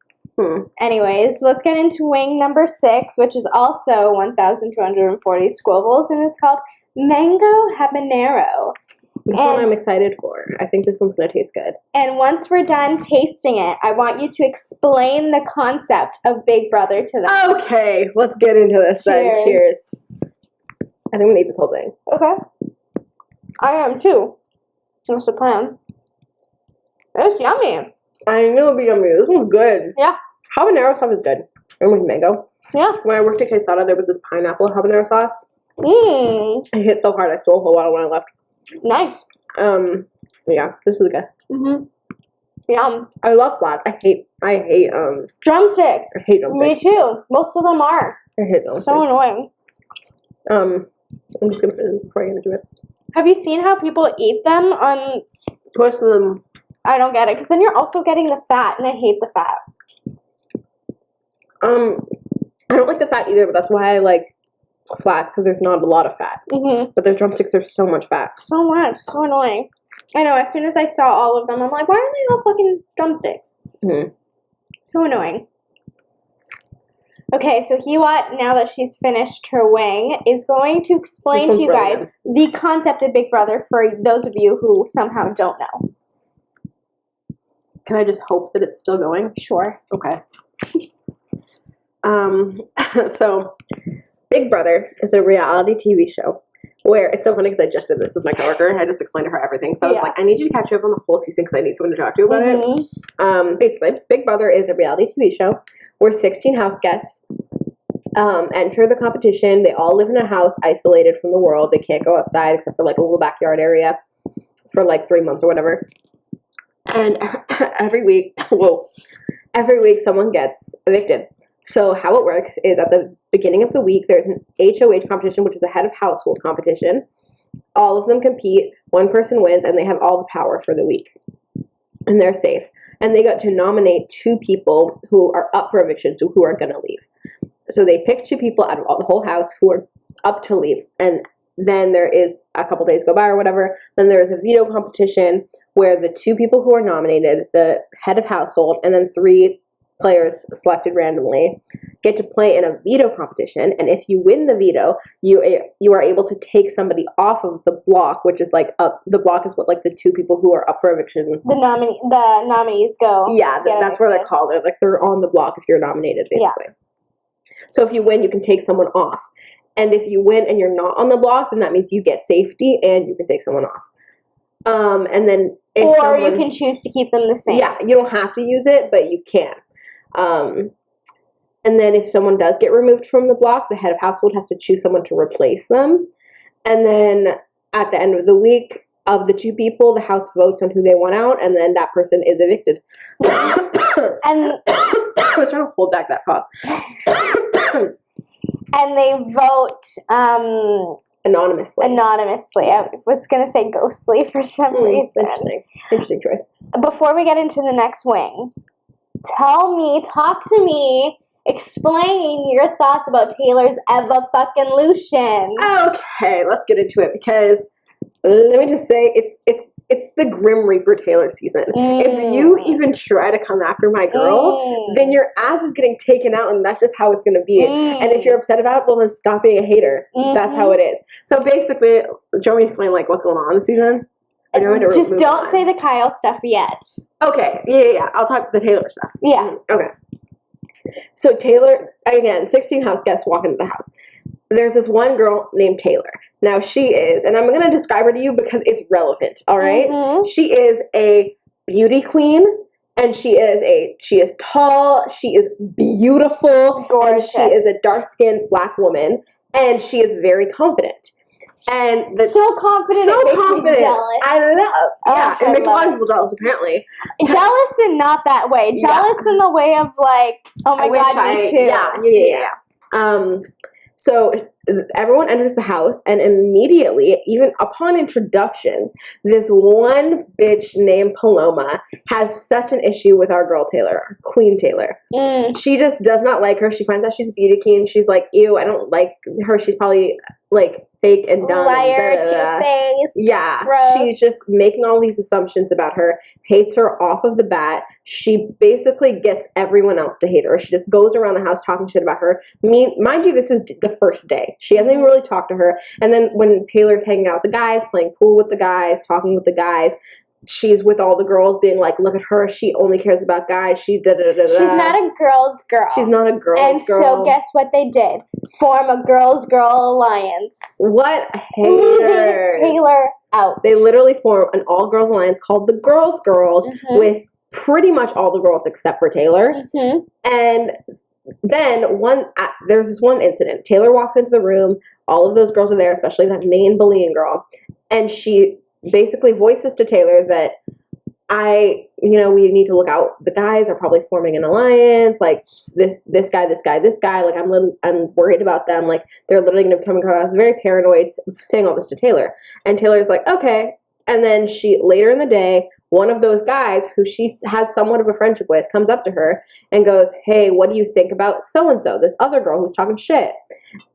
Anyways, let's get into wing number 6, which is also 1,240 squibbles, and it's called Mango Habanero. This one I'm excited for. I think this one's going to taste good. And once we're done tasting it, I want you to explain the concept of Big Brother to them. Okay, let's get into this then. Cheers. I think I'm going to eat this whole thing. Okay. I am too. That's the plan. It's yummy. I knew it would be yummy. This one's good. Yeah. Habanero stuff is good. And with mango. Yeah. When I worked at Quesada, there was this pineapple habanero sauce. Mmm. I hit so hard I stole a whole bottle when I left. Nice. Yeah, this is good. Mhm. Yum. I love flats. I hate Drumsticks. I hate drumsticks. Me too. Most of them are. I hate drumsticks. So annoying. I'm just gonna finish this before I get into it. Have you seen how people eat them on? Twist them. I don't get it, because then you're also getting the fat, and I hate the fat. I don't like the fat either, but that's why I like flats, because there's not a lot of fat. Mm-hmm. But their drumsticks are so much fat. So much. So annoying. I know, as soon as I saw all of them, I'm like, why are they all fucking drumsticks? Mm-hmm. So annoying. Okay, so Hewot, now that she's finished her wing, is going to explain to you guys the concept of Big Brother for those of you who somehow don't know. Can I just hope that it's still going? Sure. Okay. So, Big Brother is a reality TV show where it's so funny because I just did this with my coworker. I just explained to her everything. So I was like, I need you to catch up on the whole season because I need someone to talk to about it. Basically, Big Brother is a reality TV show where 16 house guests enter the competition. They all live in a house isolated from the world. They can't go outside except for like a little backyard area for like 3 months or whatever. And every week someone gets evicted. So how it works is at the beginning of the week, there's an HOH competition, which is a head of household competition. All of them compete. One person wins, and they have all the power for the week. And they're safe. And they got to nominate 2 people who are up for eviction, so who are going to leave. So they pick 2 people out of the whole house who are up to leave. And then there is a couple days go by or whatever. Then there is a veto competition where the 2 people who are nominated, the head of household, and then 3 players selected randomly, get to play in a veto competition. And if you win the veto, you are able to take somebody off of the block, which is like the block is what like the 2 people who are up for eviction. The nominees go. Yeah, that's where they're called. They're like they're on the block if you're nominated, basically. Yeah. So if you win, you can take someone off. And if you win and you're not on the block, then that means you get safety and you can take someone off. And then if you can choose to keep them the same. Yeah, you don't have to use it, but you can. And then if someone does get removed from the block, the head of household has to choose someone to replace them. And then at the end of the week, of the 2 people, the house votes on who they want out, and then that person is evicted. And I was trying to hold back that cough. And they vote anonymously. Yes. I was going to say ghostly for some reason. Interesting choice. Before we get into the next wing, talk to me, explain your thoughts about Taylor's Eva-fucking-lution. Okay, let's get into it because let me just say it's the Grim Reaper Taylor season. If you even try to come after my girl, then your ass is getting taken out, and that's just how it's going to be. And if you're upset about it, well, then stop being a hater. That's how it is. So basically, do you want me to explain like what's going on this season? Just don't say the Kyle stuff yet. Okay, yeah. I'll talk the Taylor stuff. Yeah. Okay. So Taylor, again, 16 house guests walk into the house. There's this one girl named Taylor. Now she is, and I'm going to describe her to you because it's relevant, all right? She is a beauty queen, and she is tall, she is beautiful, gorgeous. And she is a dark-skinned black woman, and she is very confident. And so confident, it makes me jealous. I love. It makes a lot of people jealous, apparently. Jealous and not that way. Jealous in the way of like, oh my god, me too. Yeah. So everyone enters the house, and immediately, even upon introductions, this one bitch named Paloma has such an issue with our girl Taylor, Queen Taylor. She just does not like her. She finds out she's a beauty queen. She's like, ew, I don't like her. She's probably like fake and done. Liar, and two-faced. Yeah, gross. she's just making all these assumptions about her, hates her off of the bat. She basically gets everyone else to hate her. She just goes around the house talking shit about her. Mind you, this is the first day. She hasn't even really talked to her. And then when Taylor's hanging out with the guys, playing pool with the guys, talking with the guys, she's with all the girls being like, look at her, she only cares about guys, she da-da-da-da. She's not a girl's girl. She's not a girl's and girl. so guess what they did? Form a girls girl alliance. What Leaving haters. Taylor out. They literally form an all-girls alliance called the Girls Girls with pretty much all the girls except for Taylor. And then there's this one incident. Taylor walks into the room, all of those girls are there, especially that main bullying girl, and she basically voices to Taylor that we need to look out. The guys are probably forming an alliance. Like this guy. Like I'm worried about them. Like they're literally going to come across very paranoid. Saying all this to Taylor, and Taylor's like, okay. And then later in the day, one of those guys who she has somewhat of a friendship with comes up to her and goes, hey, what do you think about so-and-so, this other girl who's talking shit?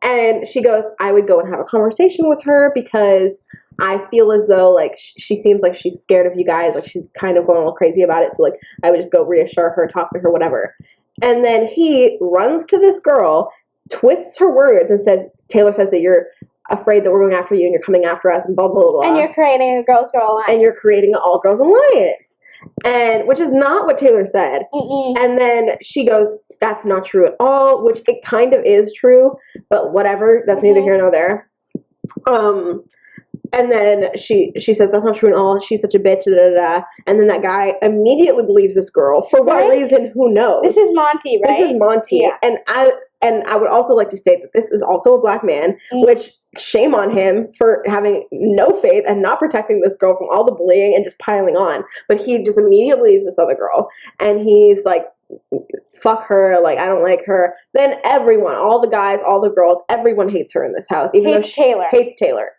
And she goes, I would go and have a conversation with her because I feel as though, like, she seems like she's scared of you guys. Like, she's kind of going all crazy about it. So, like, I would just go reassure her, talk to her, whatever. And then he runs to this girl, twists her words, and Taylor says that you're afraid that we're going after you and you're coming after us and blah, blah, blah. And you're creating a girls girl alliance. And you're creating an all-girls alliance. And which is not what Taylor said. And then she goes, that's not true at all, which it kind of is true, but whatever. That's neither here nor there. And then she says, that's not true at all. She's such a bitch. Da, da, da. And then that guy immediately believes this girl. For what reason? Who knows? This is Monty, right? This is Monty. Yeah. And I would also like to state that this is also a black man, which shame on him for having no faith and not protecting this girl from all the bullying and just piling on. But he just immediately leaves this other girl. And he's like, fuck her, like, I don't like her. Then everyone, all the guys, all the girls, everyone hates her in this house. Hates Taylor.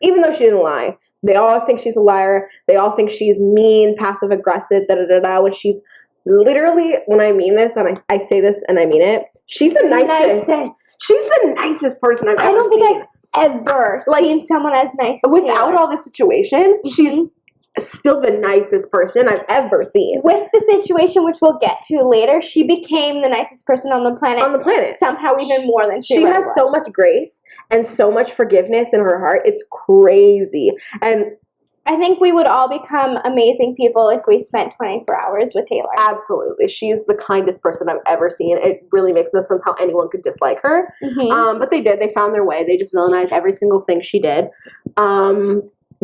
Even though she didn't lie. They all think she's a liar. They all think she's mean, passive-aggressive, da-da-da-da, when she's literally, when I mean this, and I say this and I mean it, she's the nicest. She's the nicest person I've ever seen. I don't think I've ever seen someone as nice as without Taylor. all this situation, she's still the nicest person I've ever seen. With the situation, which we'll get to later, she became the nicest person on the planet. Somehow even more than she has was. So much grace and so much forgiveness in her heart. It's crazy. And I think we would all become amazing people if we spent 24 hours with Taylor. Absolutely. She's the kindest person I've ever seen. It really makes no sense how anyone could dislike her. But they did. They found their way. They just villainized every single thing she did.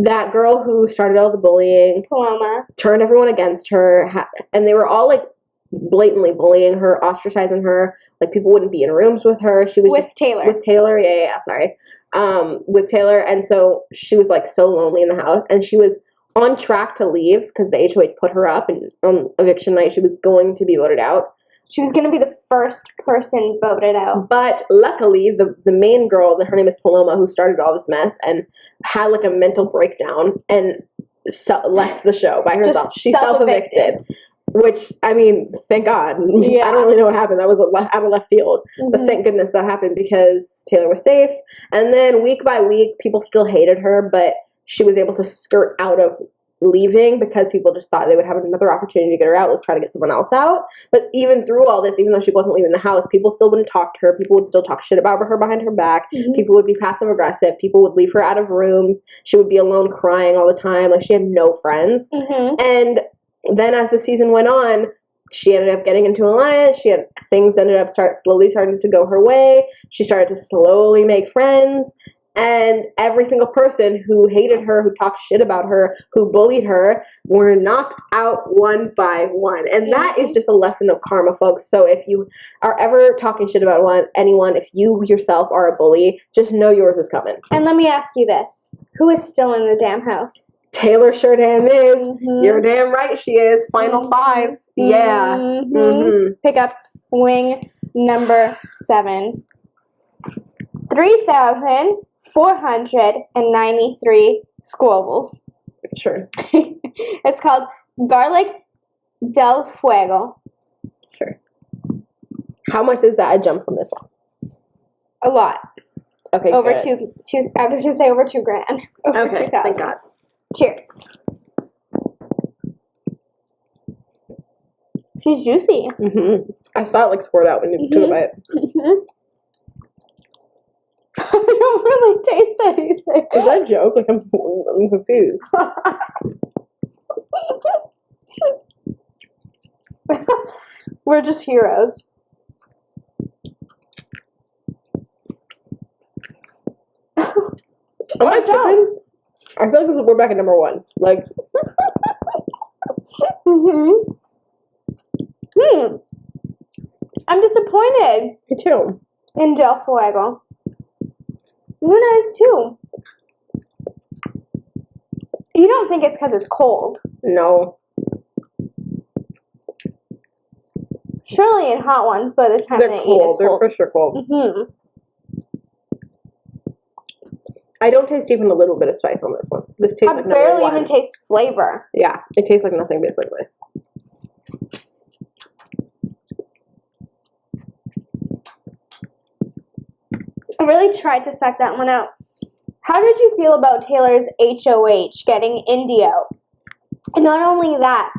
That girl who started all the bullying, Paloma, turned everyone against her, and they were all like blatantly bullying her, ostracizing her. Like people wouldn't be in rooms with her. She was with Taylor. With Taylor, and so she was like so lonely in the house, and she was on track to leave because the HOH put her up, and on eviction night she was going to be voted out. She was going to be the first person voted out. But luckily, the main girl, her name is Paloma, who started all this mess and had like a mental breakdown and left the show by herself. She self-evicted. Which, I mean, thank God. Yeah. I don't really know what happened. That was out of left field. But thank goodness that happened because Taylor was safe. And then week by week, people still hated her, but she was able to skirt out of leaving because people just thought they would have another opportunity to get her out. Let's try to get someone else out. But even through all this, even though she wasn't leaving the house, people still wouldn't talk to her. People would still talk shit about her behind her back. People would be passive aggressive. People would leave her out of rooms. She would be alone crying all the time. Like she had no friends. And then as the season went on, she ended up getting into an alliance. Things ended up slowly starting to go her way. She started to slowly make friends. And every single person who hated her, who talked shit about her, who bullied her, were knocked out one by one. And that is just a lesson of karma, folks. So if you are ever talking shit about anyone, if you yourself are a bully, just know yours is coming. And let me ask you this. Who is still in the damn house? Taylor sure damn is. You're damn right she is. Final 5. Yeah. Pick up wing number 7. 3,493 squabbles. Sure. It's called Garlic del Fuego. Sure. How much is that a jump from this one? A lot. Okay, over good. two. I was gonna say over $2,000. Over Okay, 2,000. thank God. Cheers. She's juicy. Mm-hmm. I saw it like squirt out when you took a bite. Mm-hmm. I don't really taste anything. Is that a joke? Like I'm confused. We're just heroes. Am I tripping? I feel like we're back at number 1. Like, I'm disappointed me too. in Del Fuego. Luna is too. You don't think it's because it's cold? No, Surely in hot ones by the time they're they eat cold. it's They're cold. for sure cold. Mm-hmm. I don't taste even a little bit of spice on this one. This tastes I like number barely 1. even taste flavor. Yeah, it tastes like nothing basically. I really tried to suck that one out. How did you feel about Taylor's HOH getting Indy out? And not only that,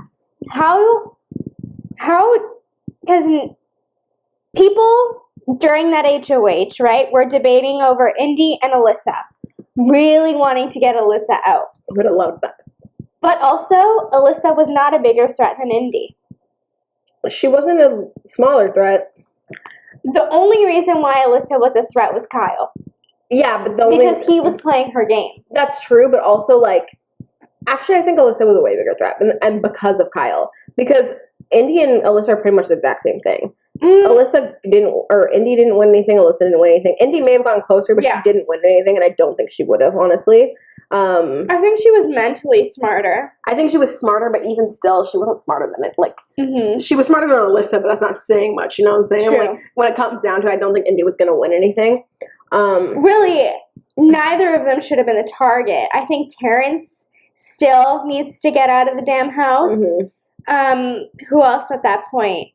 because people during that HOH, right, were debating over Indy and Alyssa, really wanting to get Alyssa out. I would have loved that. But also, Alyssa was not a bigger threat than Indy. She wasn't a smaller threat. The only reason why Alyssa was a threat was Kyle. Yeah, but Because he was playing her game. That's true, but also, like, actually, I think Alyssa was a way bigger threat, and because of Kyle. Because Indy and Alyssa are pretty much the exact same thing. Indy didn't win anything, Alyssa didn't win anything. Indy may have gotten closer, but she didn't win anything, and I don't think she would have, honestly. I think she was mentally smarter. I think she was smarter, but even still, she wasn't smarter than it. Like, she was smarter than Alyssa, but that's not saying much, you know what I'm saying? True. Like, when it comes down to it, I don't think Indy was going to win anything. Really, neither of them should have been the target. I think Terrence still needs to get out of the damn house. Who else at that point?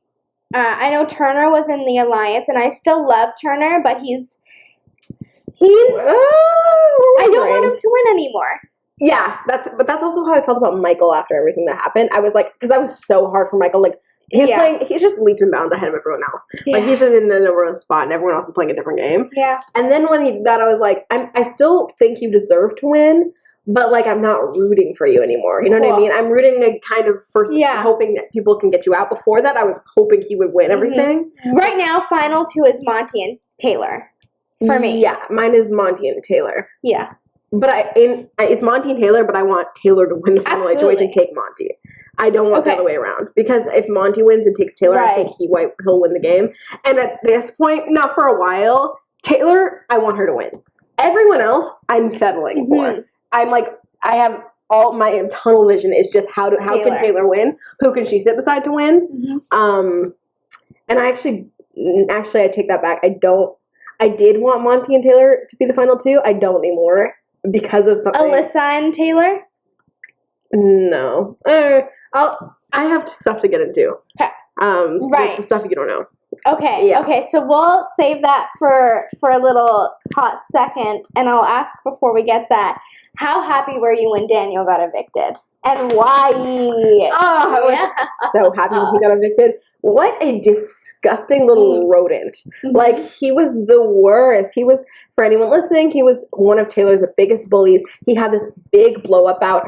I know Turner was in the alliance, and I still love Turner, but he's I don't want him to win anymore. Yeah, that's also how I felt about Michael after everything that happened. I was like, because I was so hard for Michael. Like, he's just leaps and bounds ahead of everyone else. Yeah. Like, he's just in the number 1 spot, and everyone else is playing a different game. Yeah. And then when he did that, I was like, I still think you deserve to win, but, like, I'm not rooting for you anymore. You know what I mean? I'm rooting to kind of hoping that people can get you out. Before that, I was hoping he would win everything. Right now, final 2 is Monty and Taylor. For me. Yeah, mine is Monty and Taylor. Yeah. But it's Monty and Taylor, but I want Taylor to win the final HOH and take Monty. I don't want the other way around. Because if Monty wins and takes Taylor, I think he'll win the game. And at this point, not for a while, Taylor, I want her to win. Everyone else, I'm settling for. I'm like, I have all my tunnel vision is just how can Taylor win? Who can she sit beside to win? And I actually I take that back. I did want Monty and Taylor to be the final 2. I don't anymore because of something. Alyssa and Taylor? No. I have stuff to get into. Okay. The stuff you don't know. Okay. Yeah. Okay. So we'll save that for a little hot second, and I'll ask before we get that. How happy were you when Daniel got evicted, and why? Oh, I was so happy when he got evicted. What a disgusting little rodent. Like, he was the worst. He was, for anyone listening, he was one of Taylor's biggest bullies. He had this big blow up at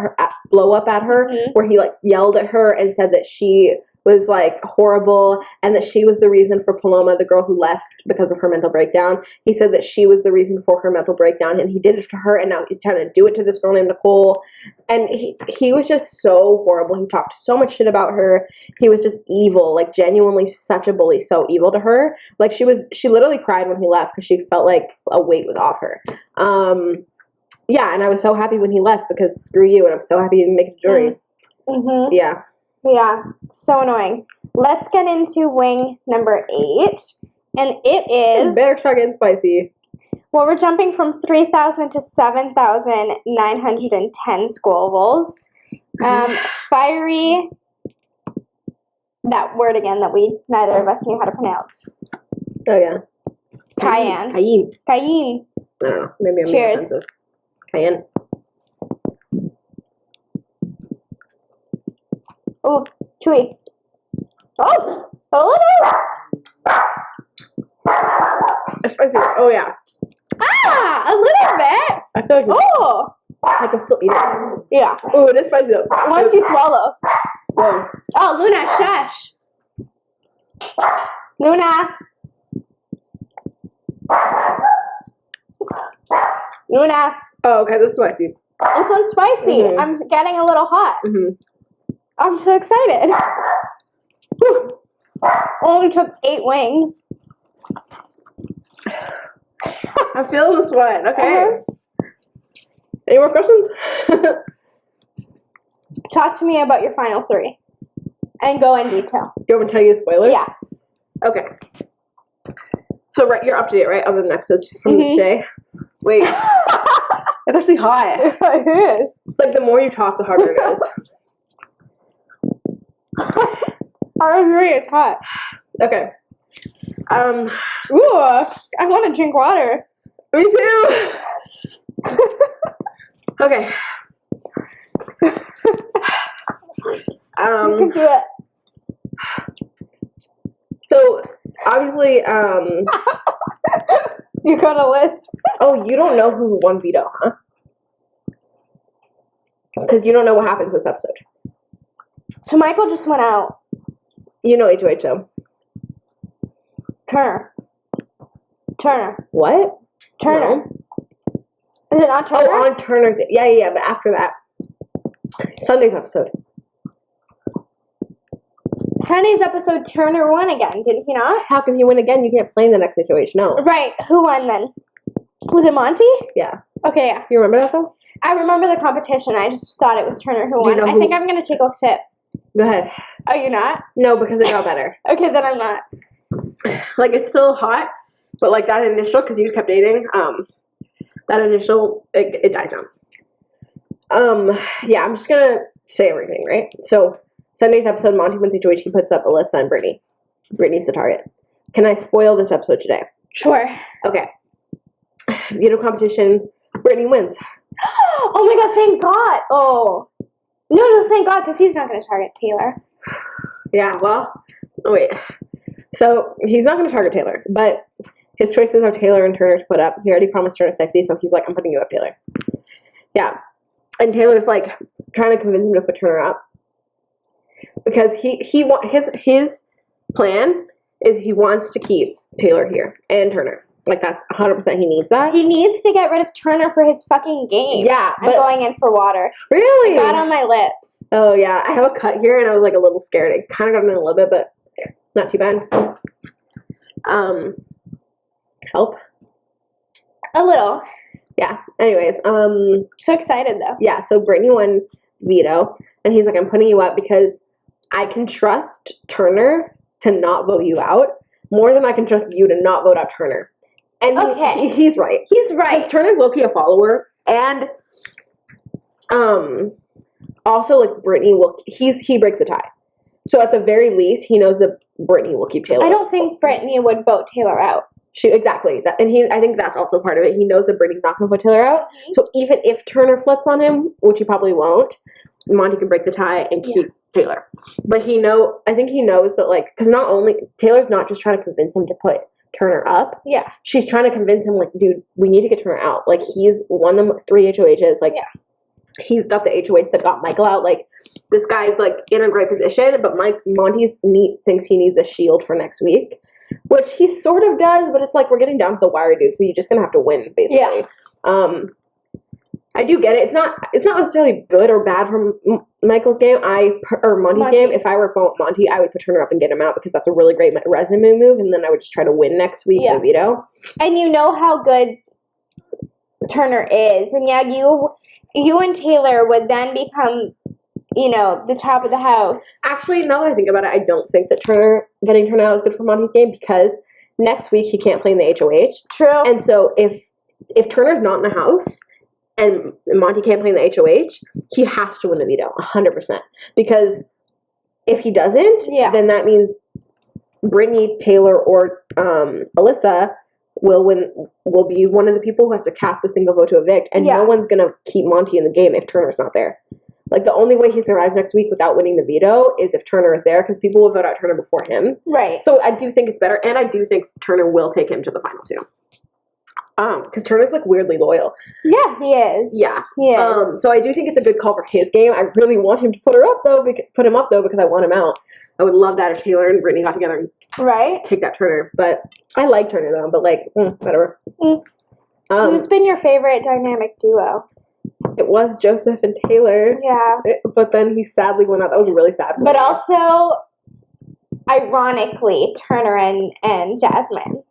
her where he, like, yelled at her and said that she was, like, horrible and that she was the reason for Paloma, the girl who left because of her mental breakdown. He said that she was the reason for her mental breakdown, and he did it to her, and now he's trying to do it to this girl named Nicole. And he was just so horrible. He talked so much shit about her. He was just evil, like, genuinely such a bully, so evil to her. Like, she literally cried when he left because she felt like a weight was off her. Yeah, and I was so happy when he left because screw you, and I'm so happy he didn't make it to jury. Yeah. Yeah, so annoying. Let's get into wing number 8, and it is... Better start getting spicy. Well, we're jumping from 3,000 to 7,910 squables. Fiery... That word again that neither of us knew how to pronounce. Oh, yeah. Cayenne. Cayenne. Cayenne. I don't know. Maybe I'm being Cheers. offensive. Cayenne. Oh, chewy. Oh, a little. It's spicy. Oh, yeah. Ah, a little bit. I feel like Oh, I can still eat it. yeah. Oh, it is spicy though. Once you swallow. Whoa. Oh, Luna, shush. Luna. Luna. Oh, okay. This is spicy. This one's spicy. Mhm. I'm getting a little hot. Mm-hmm. I'm so excited. Whew. Only took 8 wings. I'm feeling the sweat. Okay. Uh-huh. Any more questions? Talk to me about your final 3. And go in detail. Do you want me to tell you the spoilers? Yeah. Okay. So, right, you're up to date, right, on the episodes from Mhm. today? Wait. It's actually hot. It is. Like, the more you talk, the harder it is. I agree, it's hot. Okay. Ooh, I want to drink water. Me too. Okay. You can do it. So, obviously, You got a list. oh, you don't know who won veto, huh? Because you don't know what happens this episode. So Michael just went out. You know HOH, though. Turner. What? Turner. No. Is it not Turner? Oh, on Turner's. Yeah, but after that. Sunday's episode. Sunday's episode, Turner won again, didn't he not? How can he win again? You can't play in the next HOH, no. Right. Who won then? Was it Monty? Yeah. Okay, yeah. You remember that, though? I remember the competition. I just thought it was Turner who Do you won. know I who- think I'm going to take a sip. Go ahead. Are you not? No, because it got better. Okay, then I'm not. Like, it's still hot, but, like, that initial, because you kept dating, that initial, it dies down. Yeah, I'm just gonna say everything, right? So, Sunday's episode, Monty wins HOH, he puts up Alyssa and Brittany. Brittany's the target. Can I spoil this episode today? Sure. Okay. Veto competition, Brittany wins. Oh my god, thank God. Oh. No, thank God, because he's not going to target Taylor. Yeah, well, oh wait. So, he's not gonna target Taylor, but his choices are Taylor and Turner to put up. He already promised Turner safety, so he's like, I'm putting you up, Taylor. Yeah. And Taylor's like trying to convince him to put Turner up. Because his plan is he wants to keep Taylor here and Turner. Like, that's 100% he needs that. He needs to get rid of Turner for his fucking game. Yeah, I'm but going in for water. really? It got on my lips. Oh yeah, I have a cut here and I was like a little scared. It kind of got in a little bit, but not too bad. Help. A little. Yeah. Anyways, So excited though. yeah. So Brittany won veto, and he's like, I'm putting you up because I can trust Turner to not vote you out more than I can trust you to not vote out Turner. And Okay. he's right. He's Because right. Turner's low-key a follower, and also like Brittany he breaks the tie. So at the very least, he knows that Brittany will keep Taylor. I don't think Brittany would vote Taylor out. Exactly that, and I think that's also part of it. He knows that Brittany's not going to put Taylor out. Mm-hmm. So even if Turner flips on him, which he probably won't, Monty can break the tie and keep Taylor. But I think he knows that, like, because not only Taylor's not just trying to convince him to put Turner up. Yeah. She's trying to convince him, like, dude, we need to get Turner out. Like, he's won them 3 HOHs. Like, he's got the HOH that got Michael out. Like, this guy's, like, in a great position, but Monty thinks he needs a shield for next week, which he sort of does, but it's like we're getting down to the wire, dude, so you're just going to have to win, basically. Yeah. I do get it. It's not necessarily good or bad for Michael's game. Or Monty's game. If I were Monty, I would put Turner up and get him out because that's a really great resume move, and then I would just try to win next week with veto. And you know how good Turner is, and yeah, you and Taylor would then become, the top of the house. Actually, now that I think about it, I don't think that getting Turner out is good for Monty's game because next week he can't play in the HOH. True. And so if Turner's not in the house and Monty can't play in the HOH, he has to win the veto, 100%. Because if he doesn't, then that means Brittany, Taylor, or Alyssa will be one of the people who has to cast the single vote to evict, and no one's gonna keep Monty in the game if Turner's not there. Like, the only way he survives next week without winning the veto is if Turner is there, because people will vote out Turner before him. Right. So I do think it's better, and I do think Turner will take him to the final two. Because Turner's, like, weirdly loyal. Yeah, he is. Yeah. He is. So I do think it's a good call for his game. I really want him to put him up, though, because I want him out. I would love that if Taylor and Brittany got together and take that Turner. But I like Turner, though, but, like, whatever. Who's been your favorite dynamic duo? It was Joseph and Taylor. Yeah. But then he sadly went out. That was really sad. But also, ironically, Turner and Jasmine.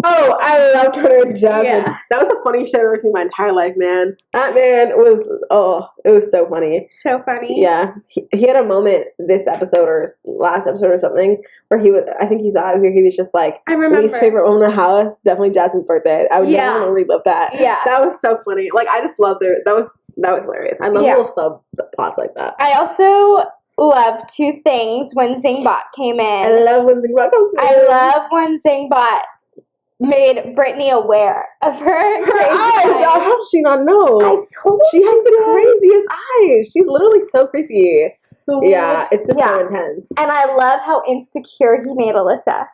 Oh, I love Turner and Jasmine. Yeah. That was the funniest show I've ever seen in my entire life, man. That man was, it was so funny. So funny. Yeah. He had a moment this episode or last episode or something where I think you saw it here, he was just like, I remember. Least favorite moment in the house, definitely Jasmine's birthday. I would never want to relive that. Yeah. That was so funny. Like, I just loved it. That was hilarious. I love little subplots like that. I also love two things when Zingbot came in. I love when Zingbot comes in. I love when Zingbot made Brittany aware of her eyes. eyes. How does she not know? I told she has the craziest eyes. She's literally so creepy. Yeah, it's just so intense. And I love how insecure he made Alyssa.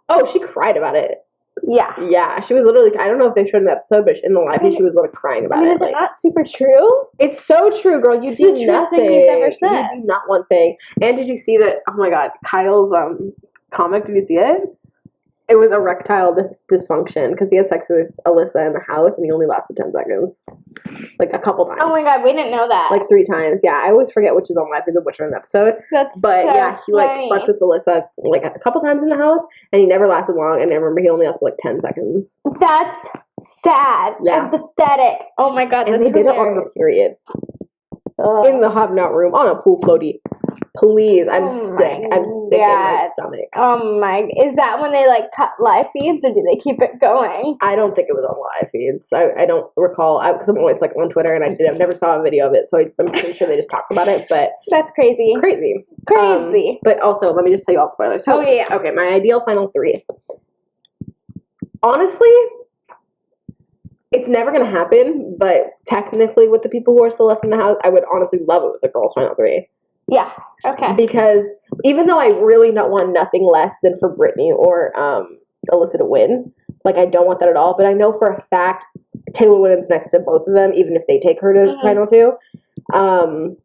Oh, she cried about it. Yeah. Yeah, she was literally, I don't know if they showed in the episode, but in the live she was literally crying about it. Is it not super true? It's so true, girl. You do nothing. Thing he's ever said. You do not one thing. And did you see that, oh my god, Kyle's comic, did you see it? It was erectile dysfunction because he had sex with Alyssa in the house and he only lasted 10 seconds. Like a couple times. Oh my god, we didn't know that. Like 3 times. Yeah, I always forget which is on live and which are in the episode. But yeah, he like slept with Alyssa like a couple times in the house and he never lasted long. And I remember he only lasted like 10 seconds. That's sad. Yeah. And pathetic. Oh my god, and that's they did it on her period. In the Hobnout room on a pool floaty. Please, I'm sick. I'm sick in my stomach. Oh my! Is that when they like cut live feeds, or do they keep it going? I don't think it was on live feeds. I don't recall because I'm always like on Twitter and I never saw a video of it, so I'm pretty sure they just talked about it. But that's crazy. Crazy. But also, let me just tell you all the spoilers. So, yeah. Okay, my ideal final 3. Honestly, it's never gonna happen. But technically, with the people who are still left in the house, I would honestly love it was a girls' final 3. Yeah. Okay. Because even though I really not want nothing less than for Brittany or Alyssa to win, like I don't want that at all. But I know for a fact Taylor wins next to both of them, even if they take her to final 2.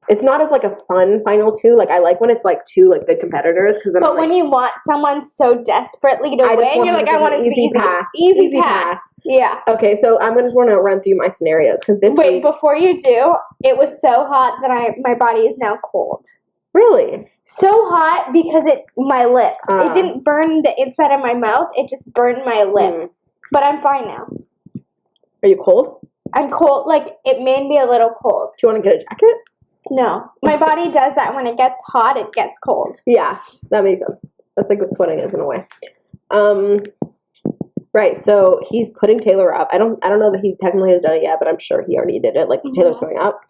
It's not as like a fun final 2. Like I like when it's like 2 like good competitors. But when you want someone so desperately to win, you're like, I want it to be easy path. Yeah. Okay, so I'm just want to run through my scenarios because this week. Before you do, it was so hot that my body is now cold. Really? So hot because my lips. It didn't burn the inside of my mouth. It just burned my lip. But I'm fine now. Are you cold? I'm cold. Like it made me a little cold. Do you want to get a jacket? No, my body does that when it gets hot. It gets cold. Yeah, that makes sense. That's like what sweating is in a way. Right, so he's putting Taylor up. I don't know that he technically has done it yet, but I'm sure he already did it. Like Taylor's going up.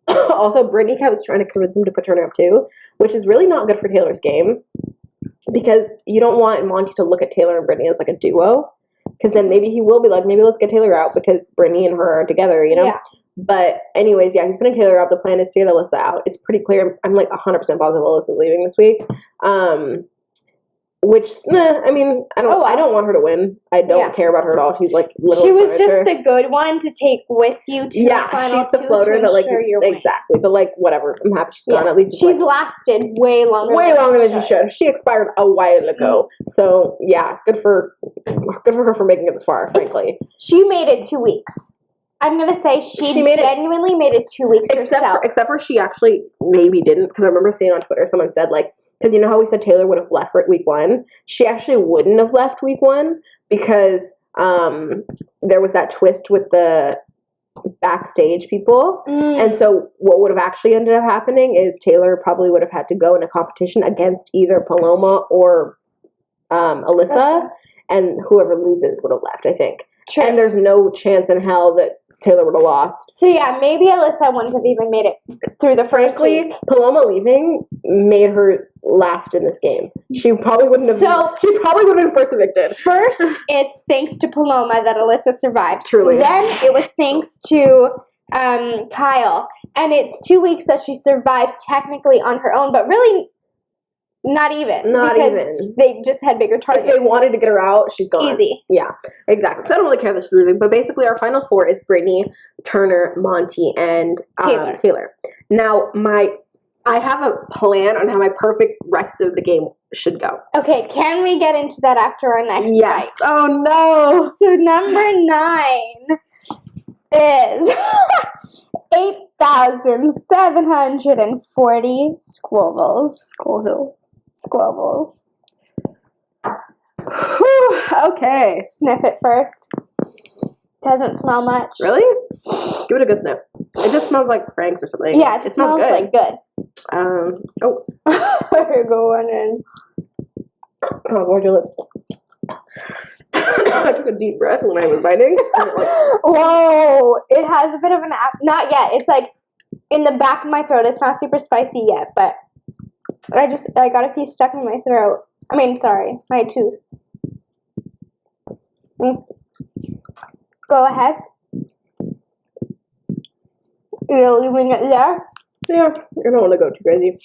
Also, Brittany was trying to convince him to put Turner up too, which is really not good for Taylor's game because you don't want Monty to look at Taylor and Brittany as like a duo because then maybe he will be like, maybe let's get Taylor out because Brittany and her are together, you know? Yeah. But anyways, yeah, he's putting Taylor up. The plan is to get Alyssa out. It's pretty clear. I'm like 100% positive Alyssa's leaving this week. Which, I mean, I don't want her to win. I don't care about her at all. She's like she was just the good one to take with you to the final she's the floater that like exactly. But like whatever, I'm happy she's gone. At least she's lasted way longer than she should. She expired a while ago. So yeah, good for her for making it this far. Frankly, she made it 2 weeks. I'm gonna say she genuinely made it 2 weeks herself. Except for she actually maybe didn't because I remember seeing on Twitter someone said like. Because you know how we said Taylor would have left for week 1? She actually wouldn't have left week 1 because there was that twist with the backstage people. And so what would have actually ended up happening is Taylor probably would have had to go in a competition against either Paloma or Alyssa. And whoever loses would have left, I think. True. And there's no chance in hell that Taylor would have lost. So yeah, maybe Alyssa wouldn't have even made it through the first week. Paloma leaving made her last in this game. She probably wouldn't have. She probably would have been first evicted. First, it's thanks to Paloma that Alyssa survived. Truly. Then it was thanks to Kyle, and it's 2 weeks that she survived technically on her own, but really not even. Because they just had bigger targets. If they wanted to get her out, she's gone. Easy. Yeah, exactly. So I don't really care that she's leaving, but basically our final four is Brittany, Turner, Monty, and Taylor. Now, I have a plan on how my perfect rest of the game should go. Okay, can we get into that after our next Yes. fight? Oh, no. So number 9 is 8,740 squabbles. Squabbles. Whew, okay. Sniff it first. Doesn't smell much. Really? Give it a good sniff. It just smells like Frank's or something. Yeah, it just smells good. like good. Oh. We're going in. Oh, where'd your lips? I took a deep breath when I was biting. Whoa! It has a bit of an not yet. It's like in the back of my throat. It's not super spicy yet, but I got a piece stuck in my throat. I mean, sorry, my tooth. Go ahead. You're leaving it there? Yeah, I don't want to go too crazy.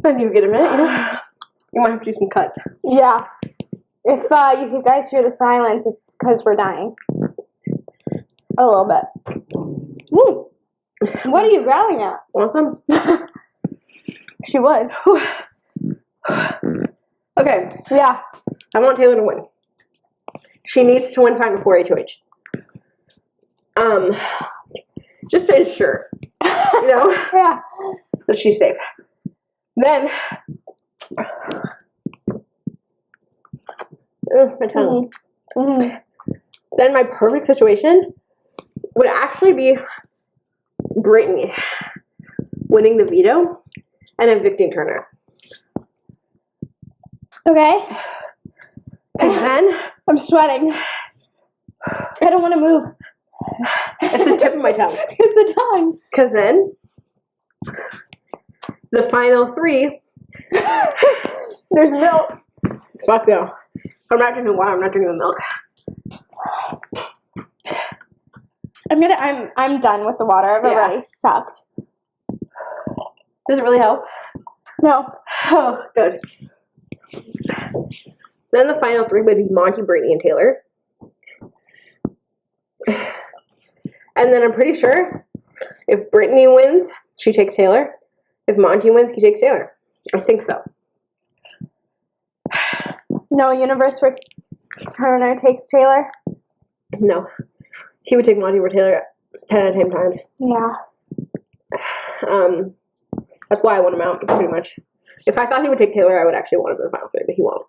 When you get a minute, you might have to do some cuts. Yeah. If you guys hear the silence, it's because we're dying. A little bit. Woo. What are you growling at? Want some? She would. Okay. Yeah. I want Taylor to win. She needs to win Final Four HOH. Just say sure. Yeah. That she's safe. Then, my tongue. Mm-hmm. Then my perfect situation would actually be Brittany winning the veto and evicting Turner. Okay. And then I'm sweating. I don't want to move. it's the tip of my tongue. It's the tongue. Because then the final three. There's milk. Fuck no. I'm not drinking water. I'm not drinking the milk. I'm done with the water. I've already sucked. Does it really help? No. Oh, good. Then the final three would be Monty, Brittany, and Taylor. And then I'm pretty sure if Brittany wins, she takes Taylor. If Monty wins, he takes Taylor. I think so. No universe where Turner takes Taylor? No. He would take Monty over Taylor 10 out of 10 times. Yeah. That's why I want him out, pretty much. If I thought he would take Taylor, I would actually want him in the final three, but he won't.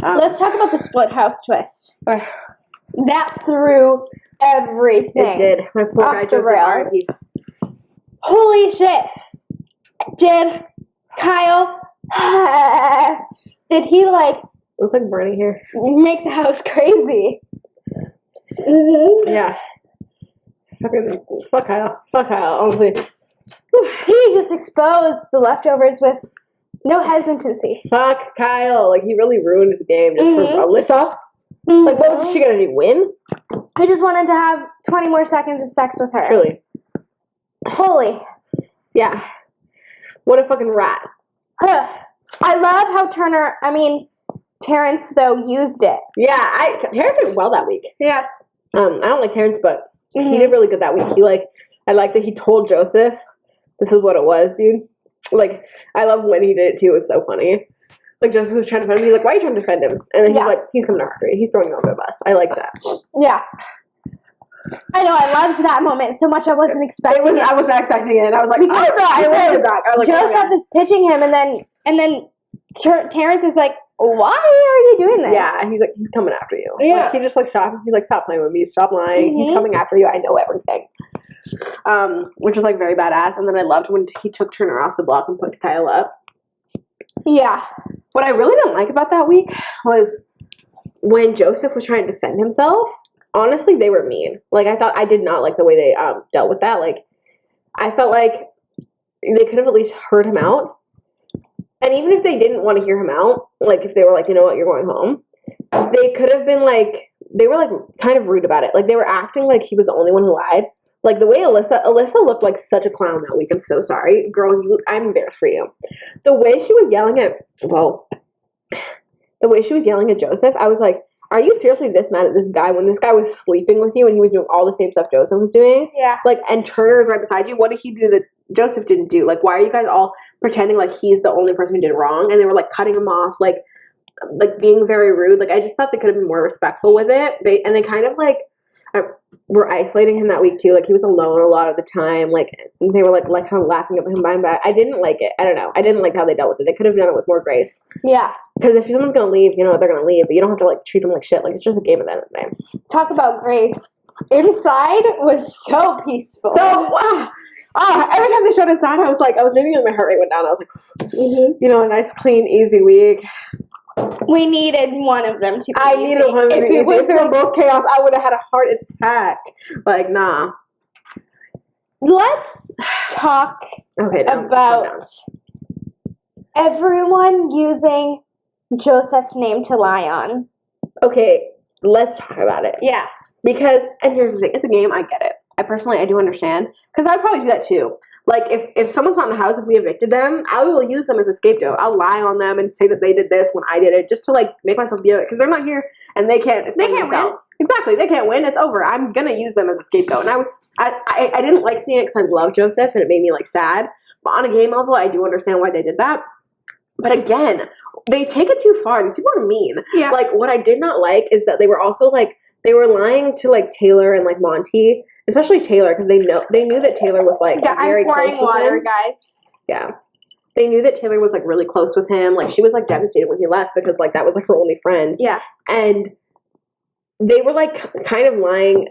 Let's talk about the split house twist. That threw everything. It did. My poor guy off the Joseph rails. R.I.P. Holy shit. Did Kyle did he Looks like burning here. make the house crazy? Yeah. Fuck Kyle. Fuck Kyle, honestly. He just exposed the leftovers with no hesitancy. Fuck Kyle. He really ruined the game just for Alyssa. What was she gonna do? Win? I just wanted to have 20 more seconds of sex with her. Truly. Holy. Yeah. What a fucking rat. I love how Terrence, though, used it. Yeah, Terrence did well that week. Yeah. I don't like Terrence, but he did really good that week. I like that he told Joseph this is what it was, dude. I love when he did it too. It was so funny. Joseph was trying to defend him. He's like, why are you trying to defend him? And then he's coming after you. He's throwing you under the bus. I like that. Yeah. I know, I loved that moment so much I wasn't expecting it. I was not expecting it. I was like, because Joseph is pitching him and then Terrence is like, why are you doing this? Yeah, he's coming after you. Yeah. He just stop. He's like, stop playing with me. Stop lying. He's coming after you. I know everything. Which was very badass. And then I loved when he took Turner off the block and put Kyle up. Yeah. What I really didn't like about that week was when Joseph was trying to defend himself. Honestly, they were mean. Like, I did not like the way they dealt with that. Like, I felt like they could have at least heard him out. And even if they didn't want to hear him out, like, if they were like, you know what, you're going home, they could have been like, they were like kind of rude about it. Like, they were acting like he was the only one who lied. Like, the way Alyssa looked like such a clown that week. I'm so sorry. Girl, I'm embarrassed for you. The way she was yelling at, Joseph, I was like, are you seriously this mad at this guy when this guy was sleeping with you and he was doing all the same stuff Joseph was doing? Yeah. Like, and Turner is right beside you. What did he do that Joseph didn't do? Like, why are you guys all pretending like he's the only person who did it wrong? And they were like cutting him off, like being very rude. Like, I just thought they could have been more respectful with it. They kind of like were isolating him that week too. Like, he was alone a lot of the time. Like, they were like kind of laughing at him behind back. I didn't like it. I don't know. I didn't like how they dealt with it. They could have done it with more grace. Yeah. Because if someone's gonna leave, you know they're gonna leave. But you don't have to like treat them like shit. Like, it's just a game at the end of the day. Talk about grace. Inside was so peaceful. So every time they showed inside, I was doing it and my heart rate went down. I was like, you know, a nice, clean, easy week. We needed one of them to be I easy. needed one of them to be easy. If they were both chaos, I would have had a heart attack. Like, nah. Let's talk about everyone using Joseph's name to lie on. Okay, let's talk about it. Yeah. Because, and here's the thing, it's a game, I get it. I do understand. Because I'd probably do that too. Like, if someone's not in the house, if we evicted them, I will use them as a scapegoat. I'll lie on them and say that they did this when I did it, just to, like, make myself feel it. Because they're not here, and they can't win. Exactly, they can't win. It's over. I'm going to use them as a scapegoat. And I didn't like seeing it because I love Joseph, and it made me, like, sad. But on a game level, I do understand why they did that. But again, they take it too far. These people are mean. Yeah. Like, what I did not like is that they were also, like, they were lying to, like, Taylor and, like, Monty. Especially Taylor, because they knew that Taylor was like very close with him. I'm pouring water, guys. Yeah, they knew that Taylor was like really close with him. Like, she was like devastated when he left because like that was like her only friend. Yeah, and they were like kind of lying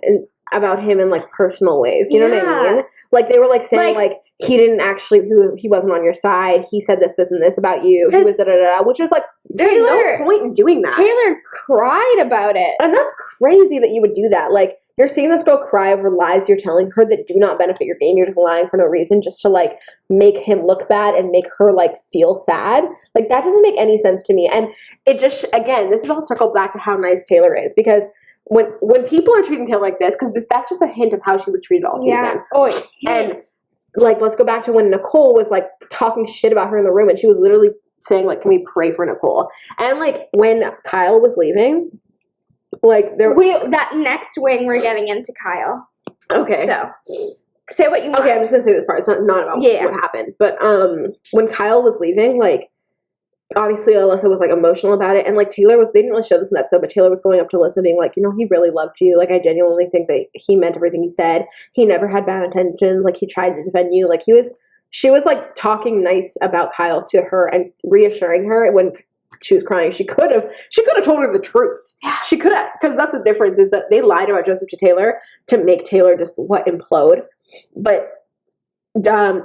about him in like personal ways. You know what I mean? Like, they were like saying like he didn't actually, he wasn't on your side. He said this, and this about you. He was da-da-da-da, which is like, there's no point in doing that. Taylor cried about it. And that's crazy that you would do that. Like, you're seeing this girl cry over lies you're telling her that do not benefit your game. You're just lying for no reason, just to like make him look bad and make her like feel sad. Like, that doesn't make any sense to me. And it just, again, this is all circled back to how nice Taylor is, because when people are treating Taylor like this, because that's just a hint of how she was treated all season. Yeah. Oh, and like, let's go back to when Nicole was like talking shit about her in the room, and she was literally saying like, can we pray for Nicole? And like, when Kyle was leaving, like, that next wing we're getting into Kyle. Okay. So say what you want. Okay, I'm just gonna say this part. It's not about what happened. But when Kyle was leaving, like, obviously Alyssa was like emotional about it, and like they didn't really show this in that episode, but Taylor was going up to Alyssa being like, you know, he really loved you. Like, I genuinely think that he meant everything he said. He never had bad intentions. Like, he tried to defend you. Like, she was like talking nice about Kyle to her and reassuring her when she was crying. She could have told her the truth. She could have, because that's the difference, is that they lied about Joseph to Taylor to make Taylor just implode. But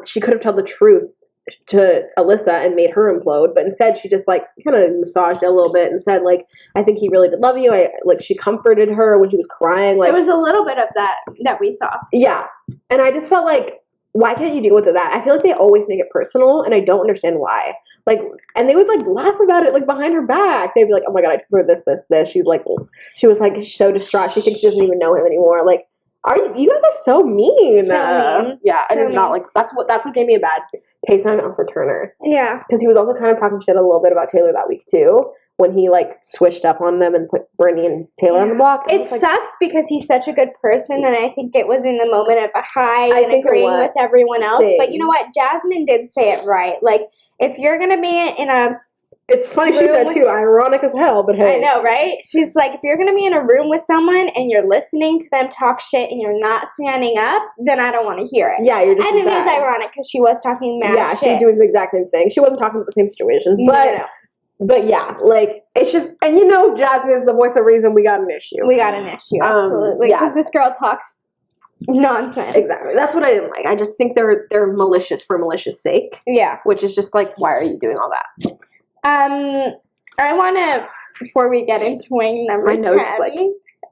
she could have told the truth to Alyssa and made her implode. But instead, she just like kind of massaged it a little bit and said like, I think he really did love you. She comforted her when she was crying. Like, there was a little bit of that we saw. Yeah, and I just felt like, why can't you deal with that? I feel like they always make it personal, and I don't understand why. Like, and they would like laugh about it like behind her back. They'd be like, "Oh my god, I told her this." She was like so distraught. She thinks she doesn't even know him anymore. Like, you guys are so mean. Yeah, I did not like. That's what gave me a bad taste in my mouth for Turner. Yeah, because he was also kind of talking shit a little bit about Taylor that week too, when he like switched up on them and put Brittany and Taylor on the block. It sucks because he's such a good person, and I think it was in the moment of a high and agreeing with everyone else. Same. But you know what? Jasmine did say it right. Like, if you're gonna be in a It's funny she said too, ironic as hell, but hey. I know, right? She's like, if you're going to be in a room with someone and you're listening to them talk shit and you're not standing up, then I don't want to hear it. Yeah, you're just And it is ironic because she was talking mad shit. Yeah, she was doing the exact same thing. She wasn't talking about the same situation, but... But yeah, like, it's just, and you know, Jasmine is the voice of reason. We got an issue. We got an issue, absolutely. Because this girl talks nonsense. Exactly. That's what I didn't like. I just think they're malicious for malicious sake. Yeah. Which is just like, why are you doing all that? I want to, before we get into wing number My 10. nose is like...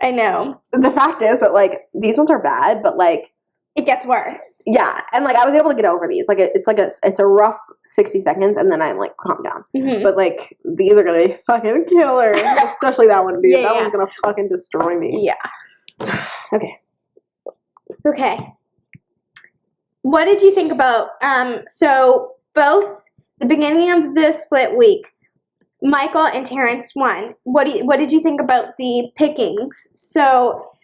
I know. The fact is that, like, these ones are bad, but, like... It gets worse. Yeah, and, like, I was able to get over these. Like, it's a rough 60 seconds, and then I'm, like, calm down. Mm-hmm. But, like, these are gonna be fucking killer. Especially that one, dude. That one's gonna fucking destroy me. Yeah. Okay. What did you think about, so both the beginning of the split week, Michael and Terrence won. What did you think about the pickings? So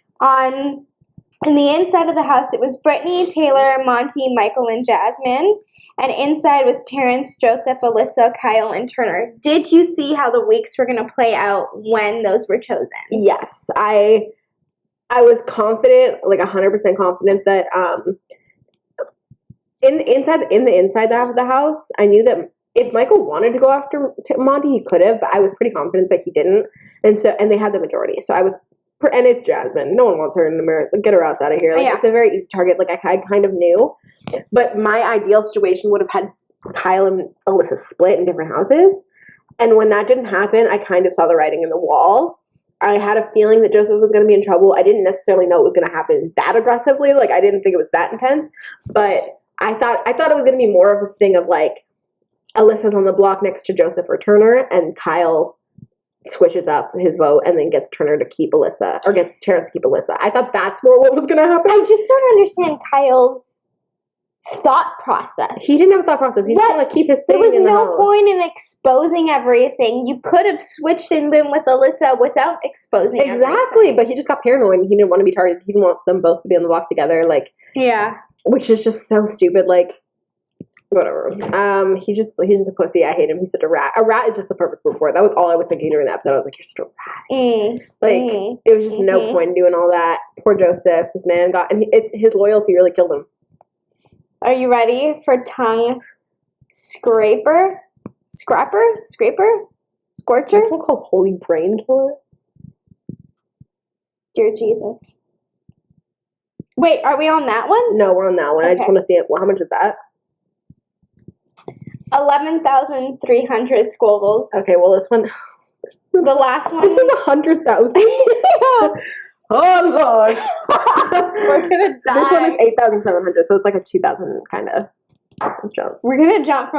in the inside of the house, it was Brittany, Taylor, Monty, Michael, and Jasmine. And inside was Terrence, Joseph, Alyssa, Kyle, and Turner. Did you see how the weeks were going to play out when those were chosen? Yes, I was confident, like 100% confident that in the inside of the house, I knew that if Michael wanted to go after Monty, he could have, but I was pretty confident that he didn't. And they had the majority. So I was, and it's Jasmine. No one wants her in the mirror. Get her ass out of here. Like, It's a very easy target. Like, I kind of knew. But my ideal situation would have had Kyle and Alyssa split in different houses. And when that didn't happen, I kind of saw the writing in the wall. I had a feeling that Joseph was going to be in trouble. I didn't necessarily know it was going to happen that aggressively. Like, I didn't think it was that intense. But I thought it was going to be more of a thing of, like, Alyssa's on the block next to Joseph or Turner, and Kyle switches up his vote and then gets Turner to keep Alyssa, or gets Terrence to keep Alyssa. I thought that's more what was going to happen. I just don't understand Kyle's thought process. He didn't have a thought process. He just wanted to keep his thing in the house. There was no point in exposing everything. You could have switched and been with Alyssa without exposing Exactly, but he just got paranoid. He didn't want to be targeted. He didn't want them both to be on the block together. Like, yeah. Which is just so stupid. Like, whatever. He's just a pussy. I hate him. He's such a rat. A rat is just the perfect word for it. That was all I was thinking during the episode. I was like, you're such a rat. It was just no point in doing all that. Poor Joseph. This man got, and his loyalty really killed him. Are you ready for tongue scraper? Scraper? Scorcher? This one's called Holy Brain Killer. Dear Jesus. Wait, are we on that one? No, we're on that one. Okay. I just want to see it. Well, how much is that? 11,300 squabbles. Okay, well, this one. The last one. This is 100,000. Oh, Lord. We're going to die. This one is 8,700, so it's like a 2,000 kind of jump. We're going to jump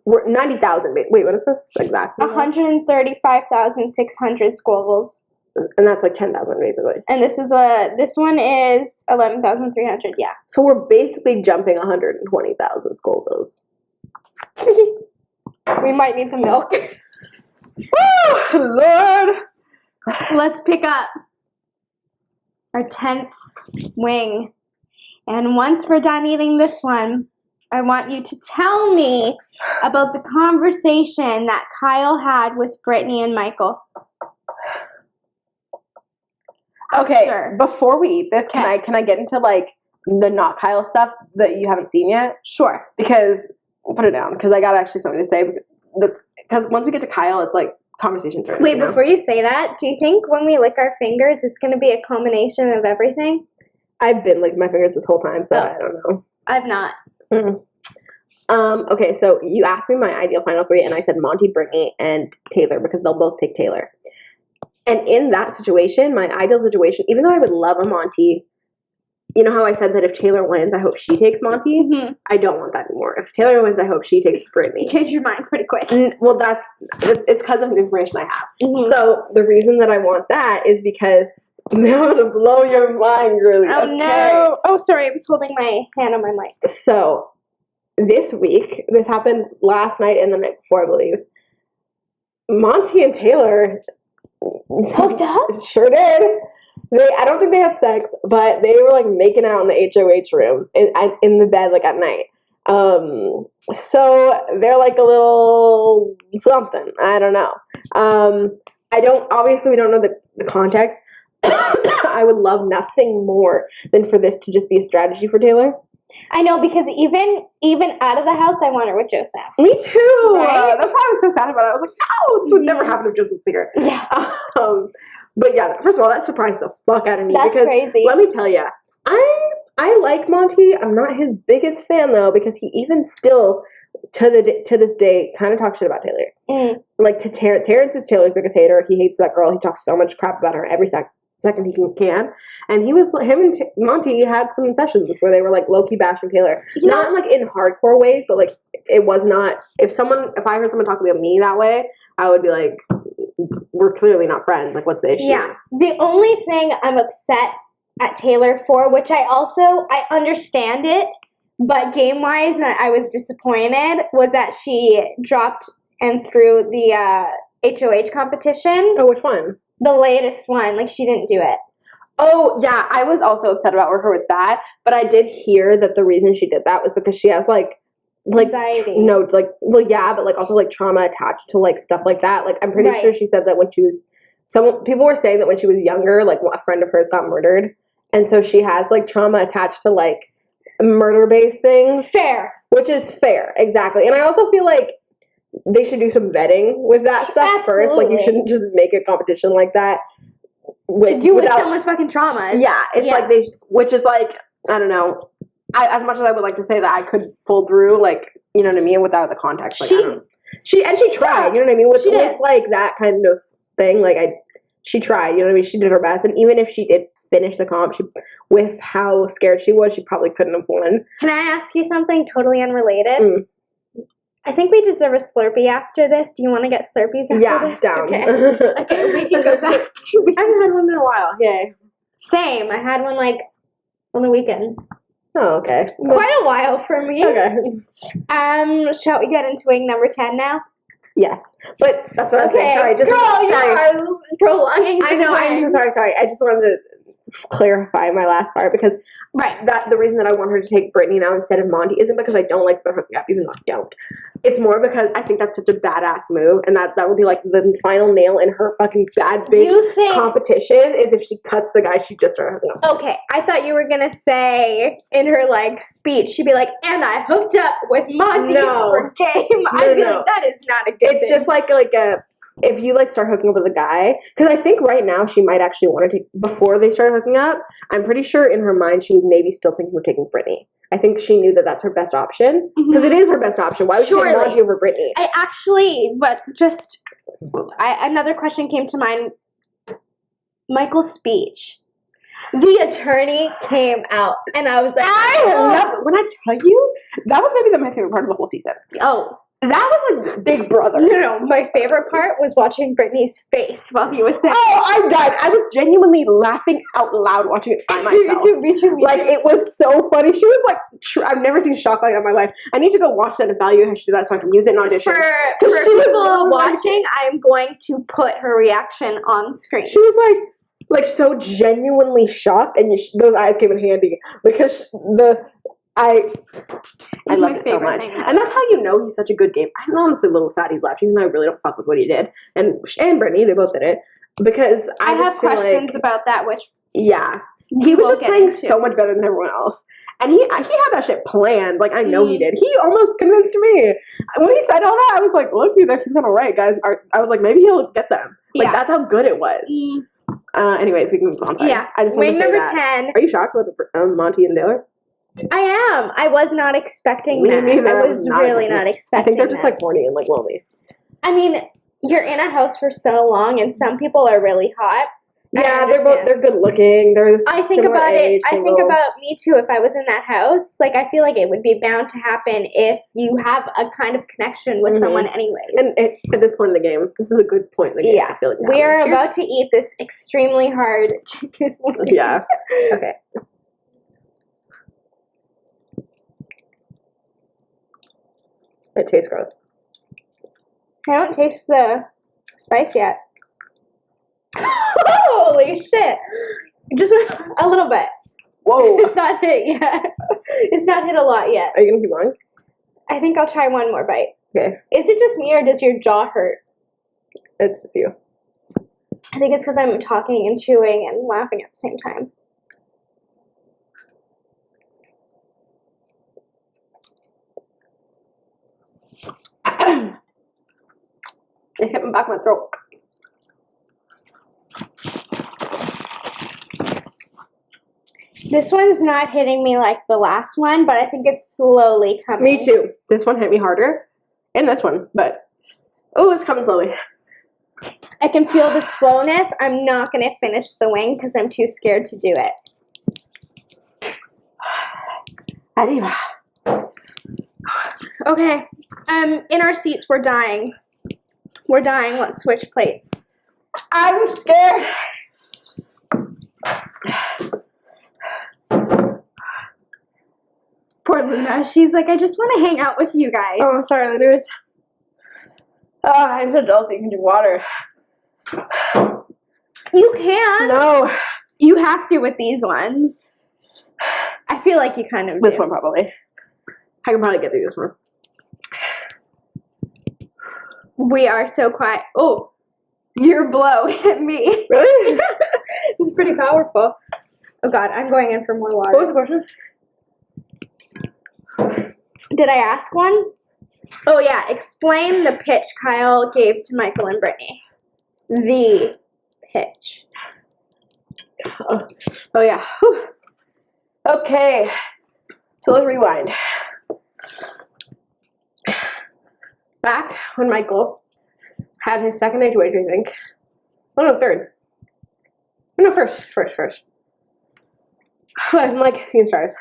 We're 90,000. Wait, what is this exactly? 135,600 squabbles. And that's like 10,000 basically. And this one is 11,300, yeah. So we're basically jumping 120,000 squabbles. We might need the milk. Oh, Lord. Let's pick up our 10th wing. And once we're done eating this one, I want you to tell me about the conversation that Kyle had with Brittany and Michael. Okay, before we eat this, can I get into, like, the not Kyle stuff that you haven't seen yet? Sure. Because, put it down, because I got actually something to say. Because once we get to Kyle, it's like conversation starts. Wait, before you say that, do you think when we lick our fingers, it's going to be a combination of everything? I've been licking my fingers this whole time, so I don't know. I've not. Okay, so you asked me my ideal final three, and I said Monty, Brittany, and Taylor, because they'll both take Taylor. And in that situation, my ideal situation, even though I would love a Monty, you know how I said that if Taylor wins, I hope she takes Monty? Mm-hmm. I don't want that anymore. If Taylor wins, I hope she takes Brittany. You changed your mind pretty quick. Well, it's because of the information I have. Mm-hmm. So the reason that I want that is because I'm going to blow your mind, really. Oh, okay. No. Oh, sorry. I was holding my hand on my mic. So this week, this happened last night and the night before, I believe. Monty and Taylor hooked up? Sure did. I don't think they had sex, but they were like making out in the HOH room in the bed, like at night. So they're like a little something. I don't know. Obviously we don't know the context. I would love nothing more than for this to just be a strategy for Taylor. I know, because even out of the house, I want her with Joseph. Me too. Right? That's why I was so sad about it. I was like, no, this would never happen if Joseph's here. Yeah. But yeah, first of all, that surprised the fuck out of me. That's crazy. Let me tell you, I like Monty. I'm not his biggest fan though, because he even still to this day kind of talk shit about Taylor. Like to Terrence is Taylor's biggest hater. He hates that girl. He talks so much crap about her every second he can. And him and Monty had some sessions where they were like low key bashing Taylor, not like in hardcore ways, but like it was not. If I heard someone talk about me that way, I would be like, we're clearly not friends. Like, what's the issue? Yeah. The only thing I'm upset at Taylor for, which I understand it, but game-wise, I was disappointed, was that she dropped and threw the HOH competition. Oh, which one? The latest one. Like, she didn't do it. Oh, yeah. I was also upset about her with that, but I did hear that the reason she did that was because she has, like anxiety. But like also like trauma attached to like stuff like that. Like I'm pretty sure she said that when she was people were saying that when she was younger, like a friend of hers got murdered, and so she has like trauma attached to like murder based things. Fair. Which is fair, exactly. And I also feel like they should do some vetting with that stuff first. Like you shouldn't just make a competition like that with someone's fucking traumas. Yeah, it's like which is like, I don't know. As much as I would like to say that I could pull through, like, you know what I mean, without the context. Like, she tried, you know what I mean, with like that kind of thing. Like she tried, you know what I mean. She did her best, and even if she did finish the comp, with how scared she was, she probably couldn't have won. Can I ask you something totally unrelated? I think we deserve a Slurpee after this. Do you want to get Slurpees after this? Yeah, down. Okay, we can go back. I haven't had one in a while. Yay. Same. I had one like on the weekend. Oh, okay. It's quite a while for me. Okay. Shall we get into wing number 10 now? Yes. But that's what I was saying. Sorry, you are prolonging this. I know, I'm so sorry. I just wanted to clarify my last part because the reason that I want her to take Brittany now instead of Monty isn't because I don't like the hooking up, even though I don't. It's more because I think that's such a badass move, and that would be like the final nail in her fucking bad bitch competition is if she cuts the guy she just started hooking up. Okay, I thought you were gonna say in her like speech, she'd be like, and I hooked up with Monty for game. I'd be like, that is not a good thing. It's just like if you like start hooking up with a guy, because I think right now she might actually want to take, before they started hooking up, I'm pretty sure in her mind she was maybe still thinking of taking Brittany. I think she knew that that's her best option, because it is her best option. Why would she take Monty over Brittany? Another question came to mind. Michael's speech. The attorney came out, and I was like, when I tell you, that was maybe my favorite part of the whole season. Oh. That was like Big Brother. No. My favorite part was watching Brittany's face while he was saying. Oh, I died. I was genuinely laughing out loud watching it by myself. Me too. Like, it was so funny. She was like, I've never seen shock like that in my life. I need to go watch that and evaluate how she did that so I can use it in audition. For people watching, I'm going to put her reaction on screen. She was like so genuinely shocked, and those eyes came in handy because I love it so much. And that's how you know he's such a good game. I'm honestly a little sad he's left, even though I really don't fuck with what he did. And Brittany, they both did it. Because I have questions about that, which he was just playing so much better than everyone else. And he had that shit planned. Like, I know he did. He almost convinced me. When he said all that, I was like, look, he's kind of right, guys. I was like, maybe he'll get them. Like, that's how good it was. Anyways, we can move on. Sorry. Yeah. I just want to say number that. 10. Are you shocked with Monty and Taylor? I am. I was not expecting that. Me neither. I was really not expecting I think they're just like horny and like lonely. I mean, you're in a house for so long, and some people are really hot. Yeah, they're good looking. I think about it. I think about me too. If I was in that house, like I feel like it would be bound to happen if you have a kind of connection with someone, anyways. And at this point in the game, this is a good point in the game. Yeah, I feel like we are about to eat this extremely hard chicken wing. Yeah. Okay. It tastes gross. I don't taste the spice yet. Holy shit! Just a little bit. Whoa. It's not hit yet. It's not hit a lot yet. Are you gonna keep going? I think I'll try one more bite. Okay. Is it just me or does your jaw hurt? It's just you. I think it's because I'm talking and chewing and laughing at the same time. It hit me back in my throat. This one's not hitting me like the last one, but I think it's slowly coming. Me too. This one hit me harder. And this one, but it's coming slowly. I can feel the slowness. I'm not going to finish the wing because I'm too scared to do it. Arriba. Okay. In our seats, we're dying. We're dying. Let's switch plates. I'm scared. Poor Luna. She's like, I just want to hang out with you guys. Oh, sorry, Luna. I'm so dull, so you can drink water. You can. No. You have to with these ones. I feel like you kind of This do. one, probably. I can probably get through this one. We are so quiet. Oh, your blow hit me. Really? It's pretty powerful. Oh, God. I'm going in for more water. What was the question? Did I ask one? Oh, yeah. Explain the pitch Kyle gave to Michael and Brittany. The pitch. Oh yeah. Whew. Okay. So let's rewind. Back when Michael had his second age wager, I think. Oh no, third. Oh, no, first. I'm like seeing stars. Oh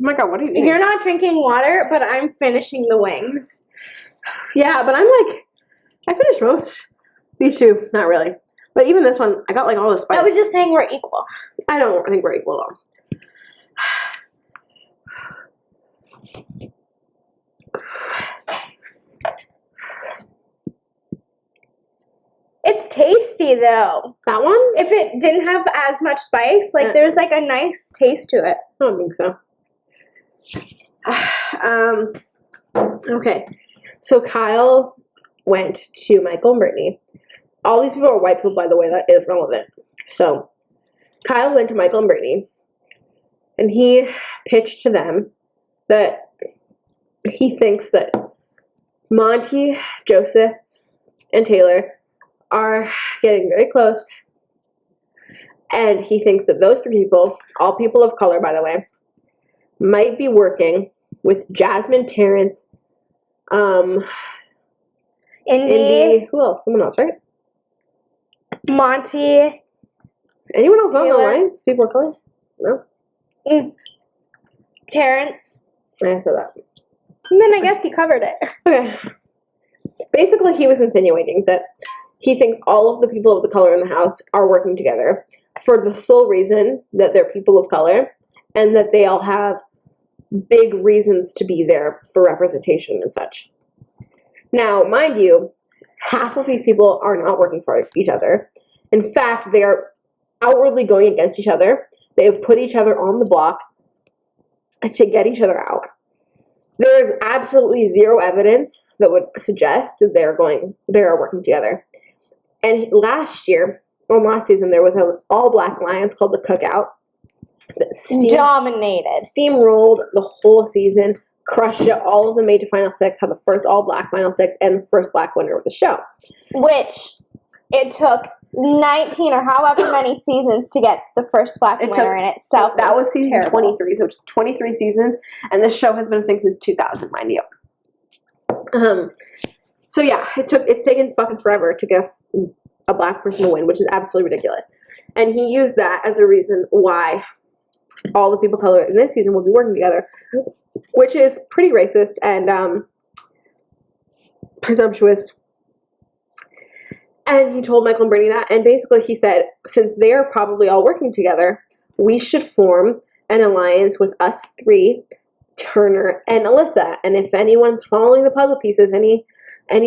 my God, what are you eating? You're not drinking water, but I'm finishing the wings. Yeah, but I'm like, I finished most. These two, not really. But even this one, I got like all the spice. I was just saying we're equal. I don't think we're equal at all. It's tasty, though. That one? If it didn't have as much spice, like, Yeah. there's, like, a nice taste to it. I don't think so. Okay. So Kyle went to Michael and Brittany. All these people are white people, by the way. That is relevant. So Kyle went to Michael and Brittany, and he pitched to them that he thinks that Monty, Joseph, and Taylor are getting very close. And he thinks that those three people, all people of color, by the way, might be working with Jasmine, Terrence, Indy, who else? Someone else, right? Monty. Anyone else on the Taylor. lines? People of color? No? Terrence. I said that. And then I guess you covered it. Okay. Basically, he was insinuating that he thinks all of the people of the color in the house are working together for the sole reason that they're people of color and that they all have big reasons to be there for representation and such. Now, mind you, half of these people are not working for each other. In fact, they are outwardly going against each other. They have put each other on the block to get each other out. There is absolutely zero evidence that would suggest that they are working together. And last season, there was an all-black alliance called the Cookout that Dominated. steamrolled the whole season, crushed it. All of them made to Final Six, had the first all-black Final Six, and the first black winner of the show. Which it took 19 or however many seasons to get the first black winner in itself. That was season terrible. 23, so it took 23 seasons, and this show has been a thing since 2000, mind you. So yeah, it's taken fucking forever to get a black person to win, which is absolutely ridiculous. And he used that as a reason why all the people of color in this season will be working together, which is pretty racist and presumptuous. And he told Michael and Brittany that, and basically he said, since they're probably all working together, we should form an alliance with us three, Turner and Alyssa. And if anyone's following the puzzle pieces, any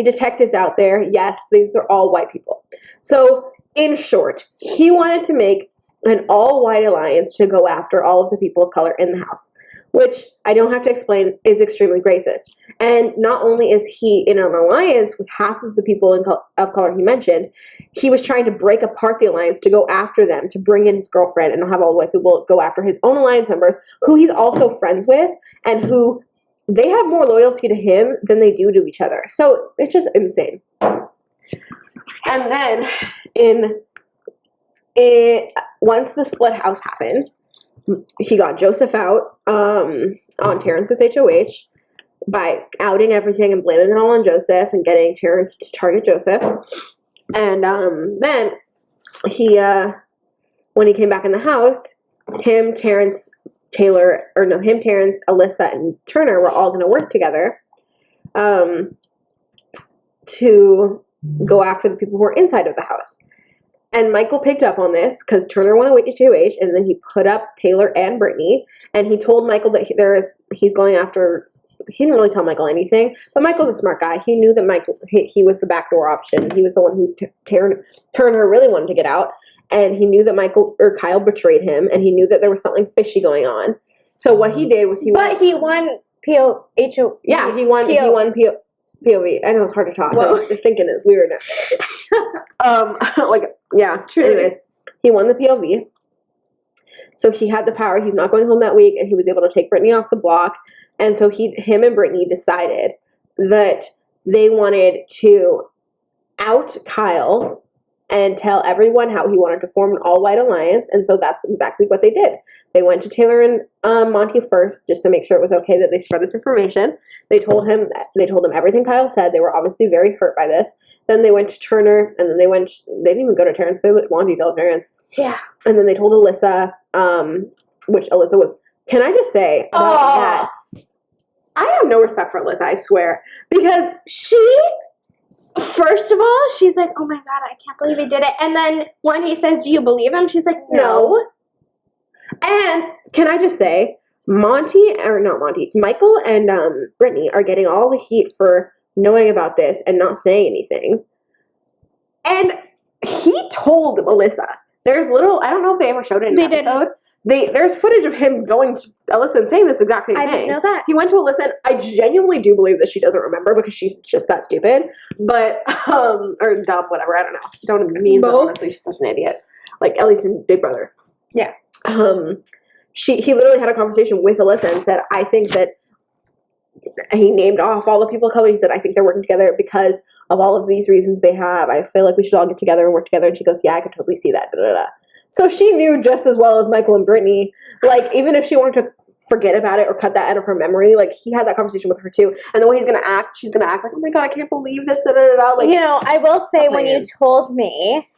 detectives out there, yes, these are all white people. So, in short, he wanted to make an all-white alliance to go after all of the people of color in the house, which I don't have to explain is extremely racist. And not only is he in an alliance with half of the people of color he mentioned, he was trying to break apart the alliance to go after them, to bring in his girlfriend and have all the white people go after his own alliance members, who he's also friends with, and who they have more loyalty to him than they do to each other. So it's just insane. And then once the split house happened, he got Joseph out on Terrence's HOH by outing everything and blaming it all on Joseph and getting Terrence to target Joseph. And then he, when he came back in the house, Terrence, Alyssa, and Turner were all going to work together to go after the people who were inside of the house. And Michael picked up on this because Turner went away to HOH, and then he put up Taylor and Brittany, and he told Michael that he's going after. He didn't really tell Michael anything, but Michael's a smart guy. He knew that he was the backdoor option. He was the one who Turner really wanted to get out, and he knew that Kyle betrayed him, and he knew that there was something fishy going on. So what he did was he won POHO. Yeah, he won POV. I know it's hard to talk. Thinking is weird. True. Anyways, he won the POV. So he had the power. He's not going home that week, and he was able to take Brittany off the block. And so him and Brittany decided that they wanted to out Kyle and tell everyone how he wanted to form an all-white alliance. And so that's exactly what they did. They went to Taylor and Monty first just to make sure it was okay that they spread this information. They told him everything Kyle said. They were obviously very hurt by this. Then they went to Turner, and then they didn't even go to Terrence. They let Monty tell Terrence. Yeah. And then they told Alyssa, which Alyssa was, can I just say about that? I have no respect for Alyssa, I swear. Because first of all, she's like, oh my God, I can't believe he did it. And then when he says, do you believe him? She's like, no. And can I just say, Michael and Brittany are getting all the heat for knowing about this and not saying anything. And he told Alyssa. There's I don't know if they ever showed it in an episode. There's footage of him going to Alyssa and saying this exact same thing. I didn't know that. He went to Alyssa, and I genuinely do believe that she doesn't remember because she's just that stupid. But, or dumb, whatever, I don't know. Don't mean, but honestly, she's such an idiot. Like, at least in Big Brother. Yeah. He literally had a conversation with Alyssa and said, I think that he named off all the people of color. He said, I think they're working together because of all of these reasons they have. I feel like we should all get together and work together. And she goes, yeah, I could totally see that. Da, da, da. So she knew just as well as Michael and Brittany. Like, even if she wanted to forget about it or cut that out of her memory, like, he had that conversation with her too. And the way he's going to act, she's going to act like, oh my God, I can't believe this. Da, da, da, da. Like, I will say when you told me,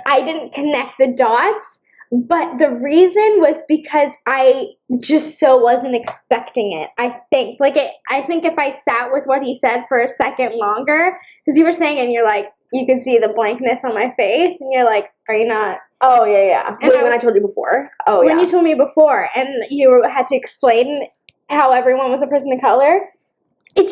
I didn't connect the dots. But the reason was because I just so wasn't expecting it. I think if I sat with what he said for a second longer, because you were saying, and you're like, you could see the blankness on my face, and you're like, are you not? Oh, yeah. When I told you before. Oh, yeah. When you told me before, and you had to explain how everyone was a person of color, it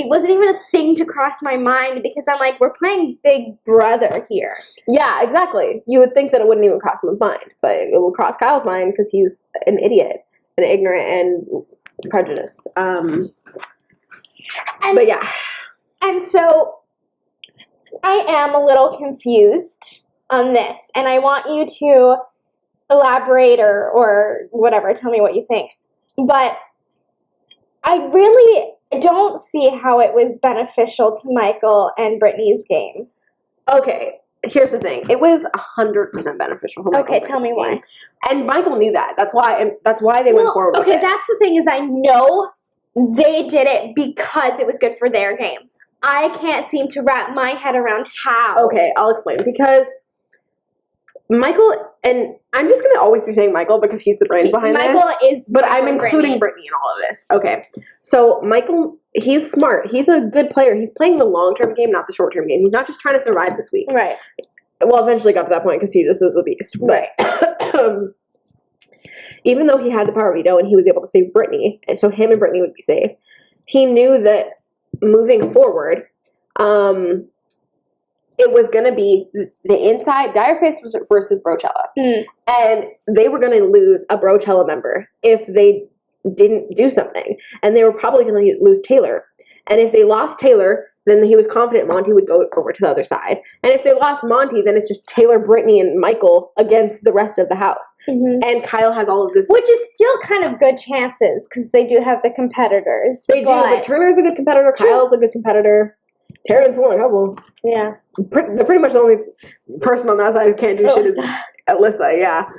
wasn't even a thing to cross my mind because I'm like, we're playing Big Brother here. Yeah, exactly. You would think that it wouldn't even cross my mind, but it will cross Kyle's mind because he's an idiot and ignorant and prejudiced. But yeah. And so I am a little confused on this, and I want you to elaborate or whatever. Tell me what you think. But I really don't see how it was beneficial to Michael and Brittany's game. Okay, here's the thing. It was 100% beneficial for Michael. Okay, tell me why. And Michael knew that. That's why they went forward with it. Okay, that's the thing is I know they did it because it was good for their game. I can't seem to wrap my head around how. Okay, I'll explain. Because Michael, and I'm just going to always be saying Michael because he's the brains behind this. Michael is but I'm including Brittany in all of this. Okay. So Michael, he's smart. He's a good player. He's playing the long-term game, not the short-term game. He's not just trying to survive this week. Right. Well, eventually got to that point because he just is a beast. Right. But even though he had the power veto and he was able to save Brittany, and so him and Brittany would be safe, he knew that moving forward, it was going to be the inside Direface versus Brochella. Mm. And they were going to lose a Brochella member if they didn't do something. And they were probably going to lose Taylor. And if they lost Taylor, then he was confident Monty would go over to the other side. And if they lost Monty, then it's just Taylor, Brittany, and Michael against the rest of the house. Mm-hmm. And Kyle has all of this. Which is still kind of good chances because they do have the competitors. They do, but Turner's a good competitor. True. Kyle's a good competitor. Terrence won a couple. Yeah. They're pretty much the only person on that side who can't do shit is Alyssa, yeah.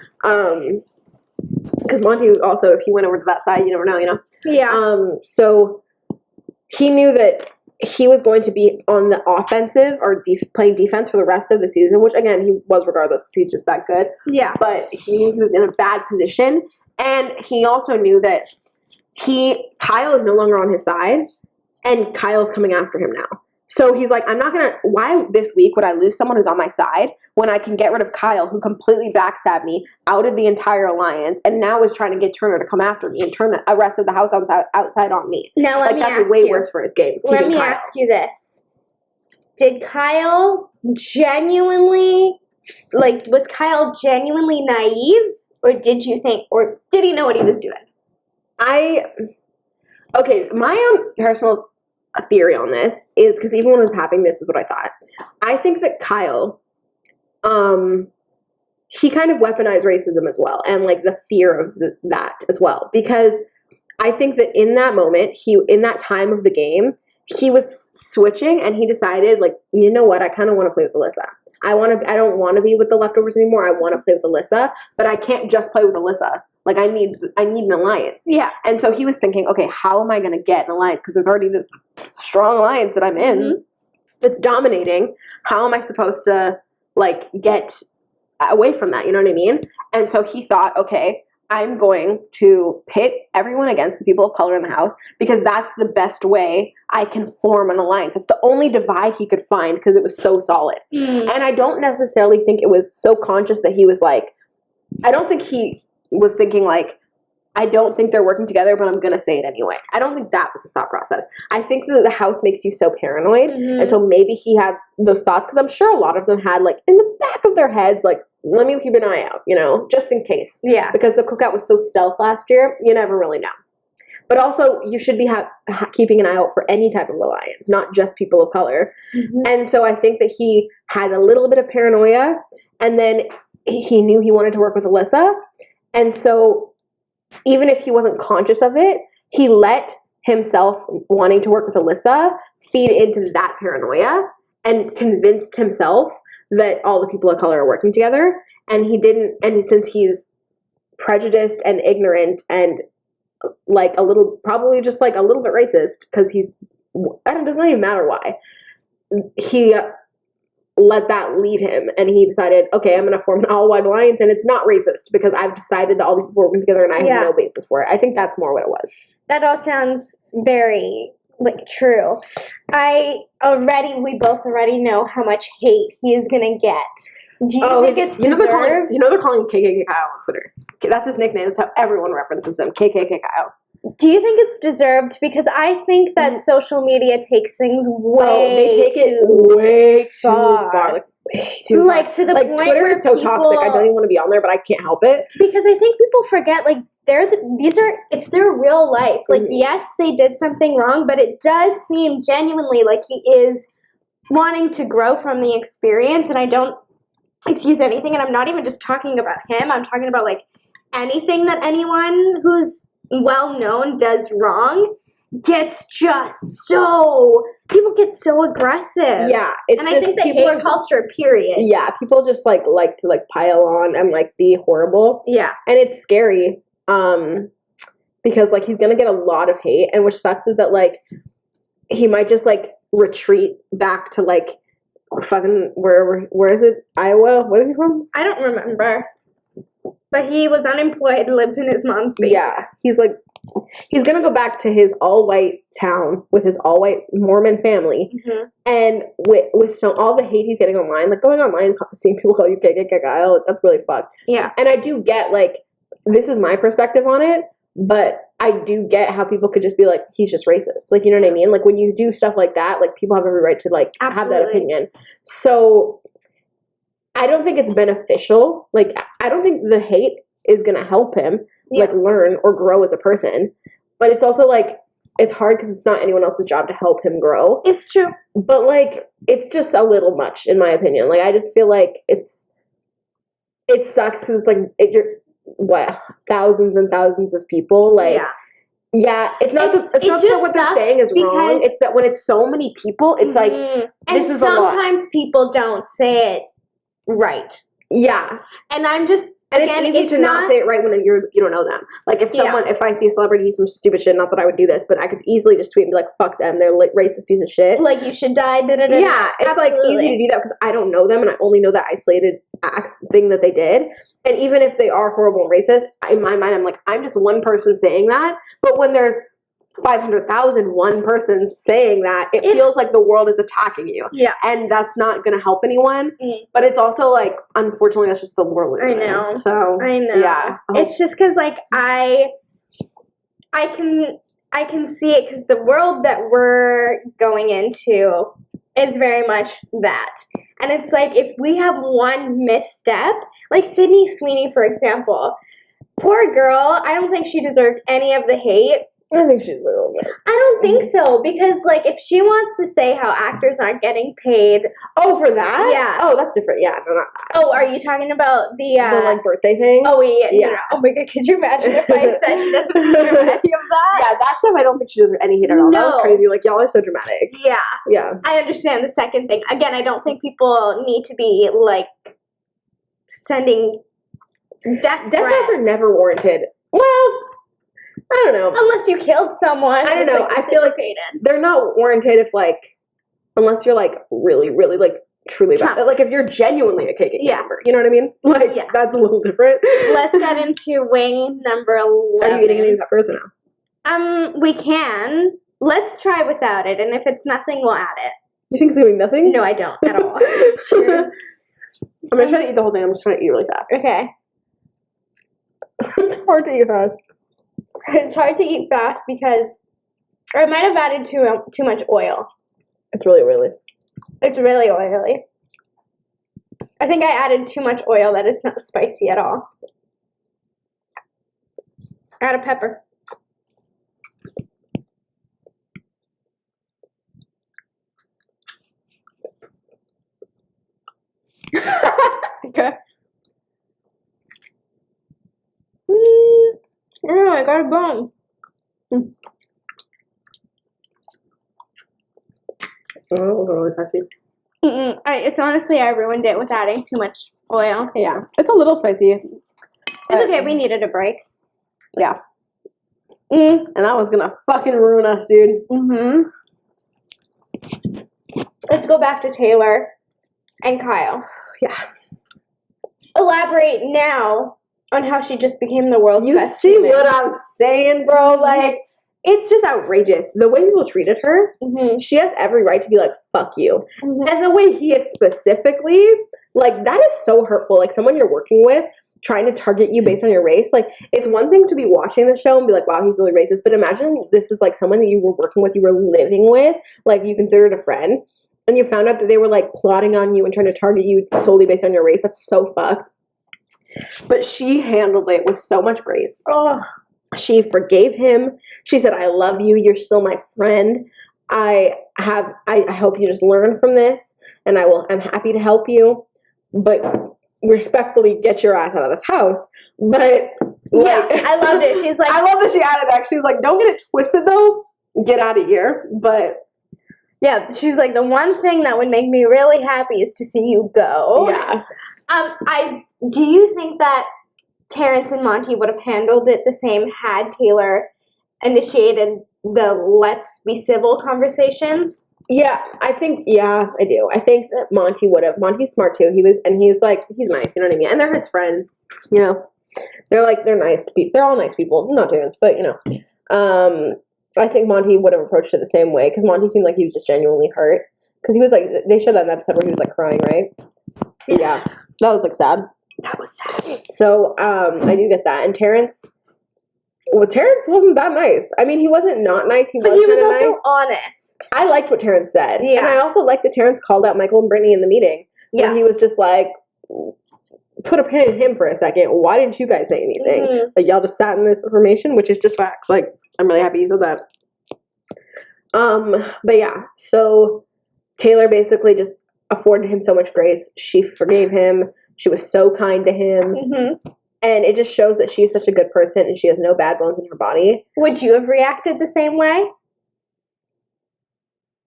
because Monty also, if he went over to that side, you never know, you know? Yeah. So he knew that he was going to be on the offensive or playing defense for the rest of the season, which again, he was regardless because he's just that good. Yeah. But he knew he was in a bad position. And he also knew that Kyle is no longer on his side and Kyle's coming after him now. So he's like, why this week would I lose someone who's on my side when I can get rid of Kyle, who completely backstabbed me, outed the entire alliance, and now is trying to get Turner to come after me and turn the rest of the house outside on me. Now let me ask you. That's way worse for his game. Let me ask you this. Did Kyle genuinely, was Kyle genuinely naive? Or did you think, or did he know what he was doing? Okay, my own personal theory on this is, because even when it was happening, this is what I thought. I think that Kyle, he kind of weaponized racism as well, and like the fear of that as well, because I think that in that moment, in that time of the game, he was switching, and he decided, like, you know what, I kind of want to play with Alyssa. I don't want to be with the leftovers anymore. I want to play with Alyssa, but I can't just play with Alyssa. Like, I need an alliance. Yeah. And so he was thinking, okay, how am I going to get an alliance? Because there's already this strong alliance that I'm in that's dominating. How am I supposed to, like, get away from that? You know what I mean? And so he thought, okay, I'm going to pit everyone against the people of color in the house because that's the best way I can form an alliance. It's the only divide he could find because it was so solid. And I don't necessarily think it was so conscious that he was like, I don't think he was thinking like, I don't think they're working together, but I'm going to say it anyway. I don't think that was his thought process. I think that the house makes you so paranoid. And so maybe he had those thoughts because I'm sure a lot of them had like in the back of their heads, like, let me keep an eye out, you know, just in case. Yeah. Because the cookout was so stealth last year, you never really know. But also, you should be keeping an eye out for any type of alliance, not just people of color. And so I think that he had a little bit of paranoia, and then he knew he wanted to work with Alyssa. And so even if he wasn't conscious of it, he let himself wanting to work with Alyssa feed into that paranoia and convinced himself that all the people of color are working together. And he didn't, and since he's prejudiced and ignorant and like probably just like a little bit racist, because it doesn't even matter why, he let that lead him, and he decided, okay, I'm going to form an all-white alliance, and it's not racist because I've decided that all these people are working together and I have no basis for it. I think that's more what it was. That all sounds very true. We both already know how much hate he is going to get. Do you think it's deserved? They're calling him KKK Kyle on Twitter. That's his nickname. That's how everyone references him, KKK Kyle. Do you think it's deserved? Because I think that social media takes things way too far. Like, way too far. Like, to the point Twitter where is so toxic. I don't even want to be on there, but I can't help it. Because I think people forget, like, it's their real life. Like, yes, they did something wrong, but it does seem genuinely like he is wanting to grow from the experience, and I don't excuse anything, and I'm not even just talking about him. I'm talking about, like, anything that anyone who's well-known does wrong gets people get so aggressive. Yeah. And I think the hate culture, period. Yeah, people just, like to, like, pile on and, like, be horrible. Yeah. And it's scary, because, like, he's gonna get a lot of hate, and which sucks is that, like, he might just, like, retreat back to, like, fucking where is it? Iowa? Where is he from? I don't remember. But he was unemployed, lives in his mom's basement. Yeah. He's going to go back to his all-white town with his all-white Mormon family. And with all the hate he's getting online, like going online and seeing people call you KKK Kyle, that's really fucked. Yeah. And I do get, like, this is my perspective on it, but I do get how people could just be like, he's just racist. Like, you know what I mean? Like, when you do stuff like that, like, people have every right to, like, have that opinion. So I don't think it's beneficial. Like, I don't think the hate is going to help him, like, learn or grow as a person. But it's also, like, it's hard because it's not anyone else's job to help him grow. It's true. But, like, it's just a little much, in my opinion. Like, I just feel like it sucks because it's, like, thousands and thousands of people. Like, it's not that what they're saying is wrong. It's that when it's so many people, it's like, this is a lot. And sometimes people don't say it right. Yeah. And I'm just, And again, it's easy to not say it right when you don't know them. Like, if I see a celebrity do some stupid shit, not that I would do this, but I could easily just tweet and be like, fuck them, they're like racist piece of shit. Like, you should die, da-da-da. Yeah, it's Absolutely. like easy to do that because I don't know them and I only know that isolated thing that they did. And even if they are horrible and racist, in my mind, I'm like, I'm just one person saying that. But when there's 500,000 one persons saying that, it feels like the world is attacking you. Yeah. And that's not going to help anyone. But it's also like, unfortunately, that's just the world we're in. I know. So, I know. Yeah. It's just because, like, I can see it because the world that we're going into is very much that. And it's like, if we have one misstep, like Sydney Sweeney, for example, poor girl, I don't think she deserved any of the hate. I think she's a little bit. I don't think so, because, like, if she wants to say how actors aren't getting paid... Oh, for that? Yeah. Oh, that's different. Yeah, no, not that. Oh, are you talking about the... like, birthday thing? Oh, yeah. Yeah. No. Oh, my God, could you imagine if I said she doesn't deserve any of that? Yeah, that stuff I don't think she deserves any hate at all. That was No. crazy. Like, y'all are so dramatic. Yeah. Yeah. I understand the second thing. Again, I don't think people need to be, like, sending death threats are never warranted. Well... I don't know. Unless you killed someone. I don't know. I feel like they're not warranted if, like, unless you're, like, really, really, like, truly bad. Like, if you're genuinely a KKK member. You know what I mean? Like, that's a little different. Let's get into wing number 11. Are you eating any peppers or no? We can. Let's try without it, and if it's nothing, we'll add it. You think it's going to be nothing? No, I don't at all. Cheers. I'm going to try to eat the whole thing. I'm just trying to eat really fast. Okay. It's hard to eat fast. It's hard to eat fast because I might have added too much oil. It's really oily. It's really oily. I think I added too much oil that it's not spicy at all. Add a pepper. Okay. Oh, I got a bone. Oh, that was really spicy. It's honestly, I ruined it with adding too much oil. Yeah, it's a little spicy. It's okay, we needed a break. Yeah. And that was gonna fucking ruin us, dude. Let's go back to Taylor and Kyle. Yeah. Elaborate now on how she just became the world's best human. You see what I'm saying, bro? Like, it's just outrageous. The way people treated her, she has every right to be like, fuck you. And the way he is specifically, like, that is so hurtful. Like, someone you're working with trying to target you based on your race. Like, it's one thing to be watching the show and be like, wow, he's really racist. But imagine this is, like, someone that you were working with, you were living with, like, you considered a friend. And you found out that they were, like, plotting on you and trying to target you solely based on your race. That's so fucked. But she handled it with so much grace. Oh. She forgave him. She said, I love you. You're still my friend. I hope you just learn from this. And I'm happy to help you. But respectfully, get your ass out of this house. But yeah, I loved it. She's like, I love that she added that. She's like, don't get it twisted though. Get out of here. But yeah, she's like, the one thing that would make me really happy is to see you go. Yeah. Do you think that Terrence and Monty would have handled it the same had Taylor initiated the let's be civil conversation? Yeah, I do. I think that Monty would have. Monty's smart too. He's nice, you know what I mean? And they're his friend, you know. They're nice people. They're all nice people. Not Terrence, but, you know. I think Monty would have approached it the same way because Monty seemed like he was just genuinely hurt. Because he was like, they showed that in the episode where he was like crying, right? Yeah. That was like sad. That was sad. So, I do get that. And Terrence wasn't that nice. I mean, he wasn't not nice. He was also nice. Honest. I liked what Terrence said. Yeah. And I also liked that Terrence called out Michael and Brittany in the meeting. Yeah. Where he was just like, put a pin in him for a second. Why didn't you guys say anything? Like, y'all just sat in this information, which is just facts. Like, I'm really happy you said that. But yeah, so Taylor basically just afforded him so much grace. She forgave him. She was so kind to him. And it just shows that she's such a good person and she has no bad bones in her body. Would you have reacted the same way?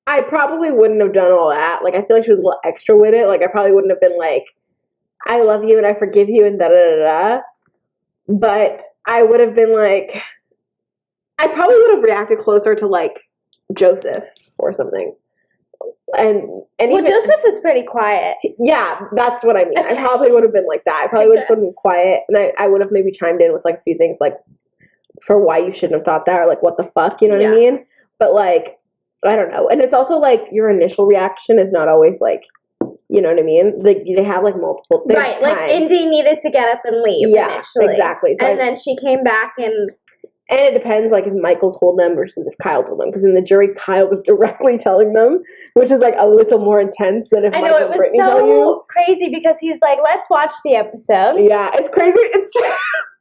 I probably wouldn't have done all that. Like, I feel like she was a little extra with it. Like, I probably wouldn't have been like, I love you and I forgive you and da-da-da-da. But I would have been like, I probably would have reacted closer to, like, Joseph or something. And well, Joseph was pretty quiet. Yeah, that's what I mean. Okay. I probably would have been like that. I probably would have been quiet, and I would have maybe chimed in with, like, a few things, like, for why you shouldn't have thought that, or, like, what the fuck, you know what I mean? But, like, I don't know. And it's also, like, your initial reaction is not always, like, you know what I mean? They have, like, multiple things. Right, like, Indy needed to get up and leave initially. Exactly. So and then she came back and it depends, like, if Michael told them versus if Kyle told them. Because in the jury, Kyle was directly telling them, which is, like, a little more intense than if Michael and Brittany tell you. It was so crazy because he's like, let's watch the episode. Yeah, it's crazy. It's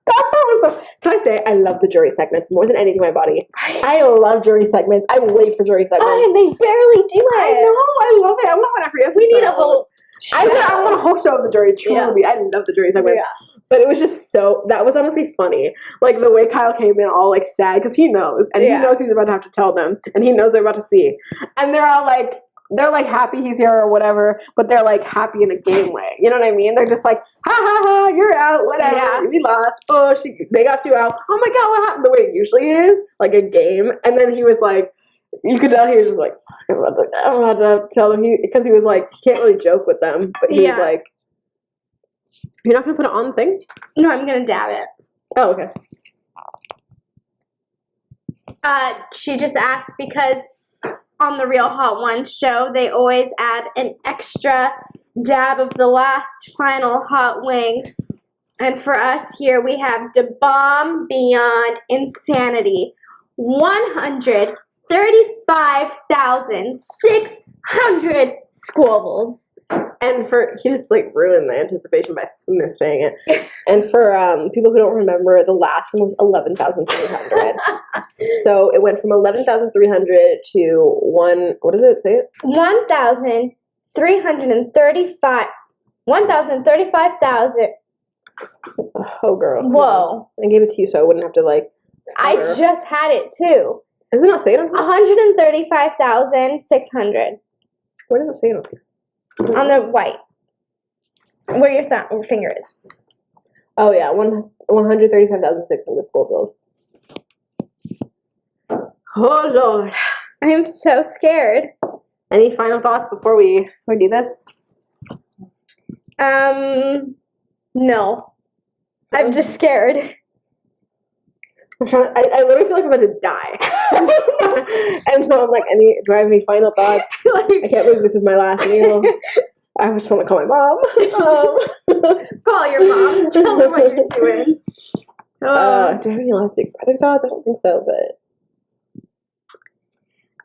that was so. Can I say I love the jury segments more than anything in my body? I love jury segments. I wait for jury segments. Oh, and they barely do it. I know. I love it. I want one every episode. We need a whole show. I want a whole show of the jury. Truly, I love the jury segments. Yeah. But it was just so, that was honestly funny. Like, the way Kyle came in all, like, sad, because he knows. And he knows he's about to have to tell them. And he knows they're about to see. And they're all, like, happy he's here or whatever. But they're, like, happy in a game way. You know what I mean? They're just like, ha, ha, ha, you're out, whatever. Yeah. We lost. Oh, they got you out. Oh, my God, what happened? The way it usually is, like, a game. And then he was, like, you could tell he was just, like, I'm about to tell them. Because he was, like, he can't really joke with them. But he was, like, you're not going to put it on the thing? No, I'm going to dab it. Oh, okay. She just asked because on the Real Hot Ones show, they always add an extra dab of the last final hot wing. And for us here, we have the bomb beyond insanity. 135,600 squabbles. And he just, like, ruined the anticipation by misspelling it. And for people who don't remember, the last one was 11,300. So it went from 11,300 to what does it say? 1,35,000. Oh, girl. Whoa. I gave it to you so I wouldn't have to, like, stutter. I just had it, too. Does it not say it on here? 135,600. Where does it say it on here? On the white. Where your finger is. Oh, yeah. 135,600 school bills. Oh, Lord. I am so scared. Any final thoughts before we do this? No. I'm just scared. I literally feel like I'm about to die. And so I'm like, do I have any final thoughts? I can't believe this is my last meal. I just want to call my mom. Call your mom. Tell her what you're doing. Do I have any last Big Brother thoughts? I don't think so, but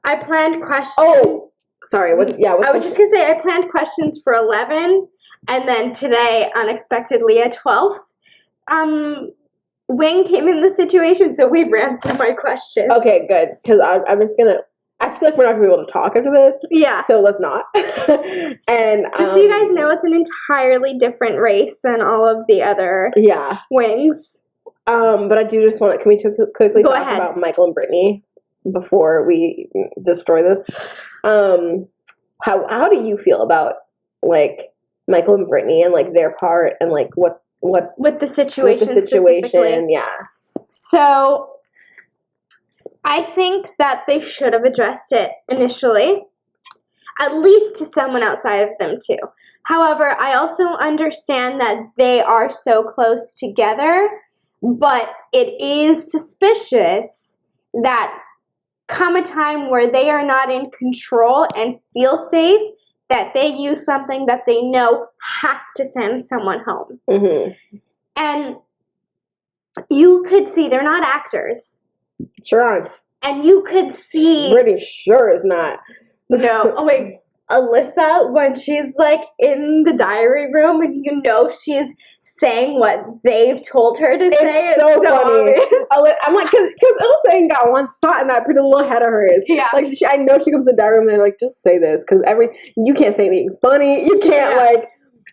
I planned questions. Oh, sorry. What I was just going to say, I planned questions for 11, and then today, unexpectedly, at 12th, Wing came in the situation, so we ran through my questions. Okay, good. Because I'm just going to, I feel like we're not going to be able to talk after this. Yeah. So let's not. And just so you guys know, it's an entirely different race than all of the other wings. But I do just want to, can we quickly talk about Michael and Brittany before we destroy this? How do you feel about, like, Michael and Brittany and, like, their part and, like, what with the situation specifically? Yeah. So I think that they should have addressed it initially, at least to someone outside of them too. However, I also understand that they are so close together, but it is suspicious that come a time where they are not in control and feel safe, that they use something that they know has to send someone home. Mm-hmm. And you could see, they're not actors. Sure aren't. And you could see... Brittany sure is not. No. Oh, wait. Alyssa, when she's, like, in the diary room and you know she's saying what they've told her to say. It's so funny. I'm like, because Alyssa ain't got one thought in that pretty little head of hers. Yeah. Like, I know she comes in the diary room and they're like, just say this. Because you can't say anything funny. You can't, like...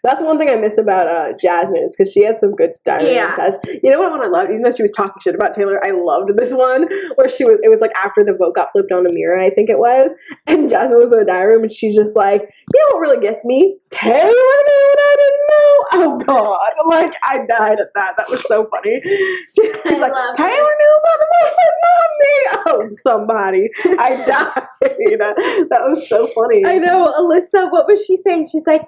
That's one thing I miss about Jasmine is because she had some good diary says. You know what one I loved? Even though she was talking shit about Taylor, I loved this one where it was like after the vote got flipped on a mirror, I think it was, and Jasmine was in the diary room and she's just like, you know what really gets me? Taylor knew and I didn't know. Oh God. Like, I died at that. That was so funny. She's like, Taylor knew about the vote, but not me. Oh, somebody. I died. That was so funny. I know. Alyssa, what was she saying? She's like,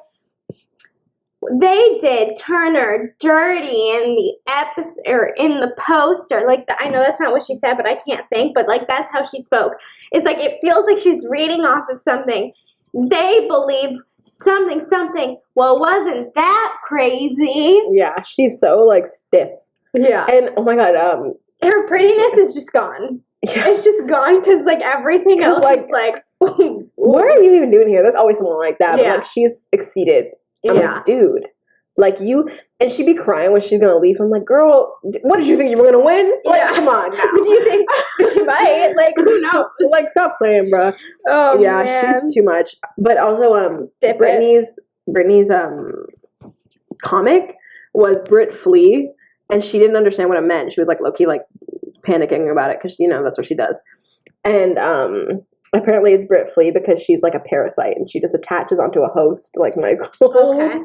they did Turner dirty in the episode or in the poster. Like, I know that's not what she said, but I can't think. But like, that's how she spoke. It's like it feels like she's reading off of something. They believe something. Well, wasn't that crazy? Yeah, she's so like stiff. Yeah, and oh my God, her prettiness is just gone. Yeah. It's just gone because like everything else is like. What are you even doing here? There's always someone like that. But like she's exceeded. I'm like, dude, like you, and she'd be crying when she's gonna leave. I'm like, girl, what did you think you were gonna win? Like, come on now. What do you think she might? Like, who knows? Like, stop playing, bro. Oh yeah, man. She's too much. But also, Brittany's comic was Brit Flea, and she didn't understand what it meant. She was like low-key like panicking about it because that's what she does. And apparently it's Brit Flea because she's like a parasite and she just attaches onto a host like Michael. Okay.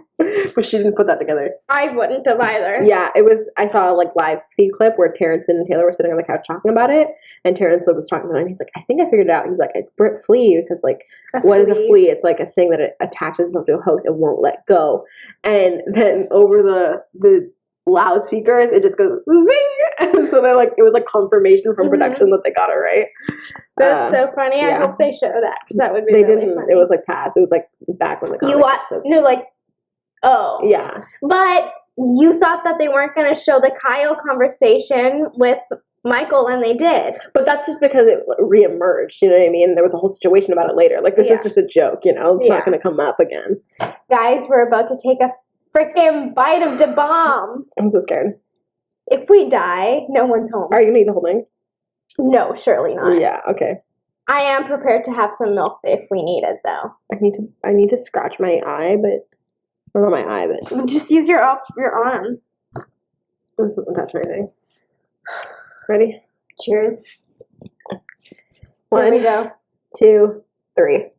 But she didn't put that together. I wouldn't have either. Yeah, I saw a like live feed clip where Terrence and Taylor were sitting on the couch talking about it, and Terrence was talking about it and he's like, I think I figured it out. He's like, it's Brit Flea because like what is a flea? It's like a thing that it attaches onto a host and won't let go. And then over the loudspeakers, it just goes zing, and so they're like, it was like confirmation from production that they got it right. That's so funny. I hope they show that because that would be. They really didn't. Funny. It was like past. It was like back when the comic episodes. You're like, oh yeah, but you thought that they weren't going to show the Kyle conversation with Michael, and they did. But that's just because it reemerged. You know what I mean? There was a whole situation about it later. Like this is just a joke. It's not going to come up again. Guys, we're about to take a freaking bite of the bomb. I'm so scared. If we die, no one's home. Are you gonna eat the whole thing? No, surely not. Yeah, okay. I am prepared to have some milk if we need it, though. I need to scratch my eye, or not my eye, but just use your arm. This doesn't touch anything. Ready? Cheers. One, here we go. 2, 3.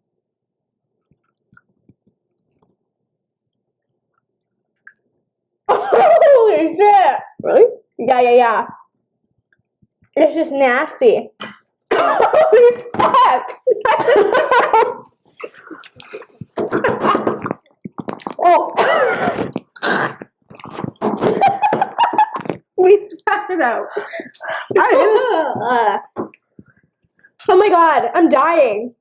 Holy shit! Really? Yeah. It's just nasty. Holy fuck! Oh! We spat it out. Oh my god, I'm dying.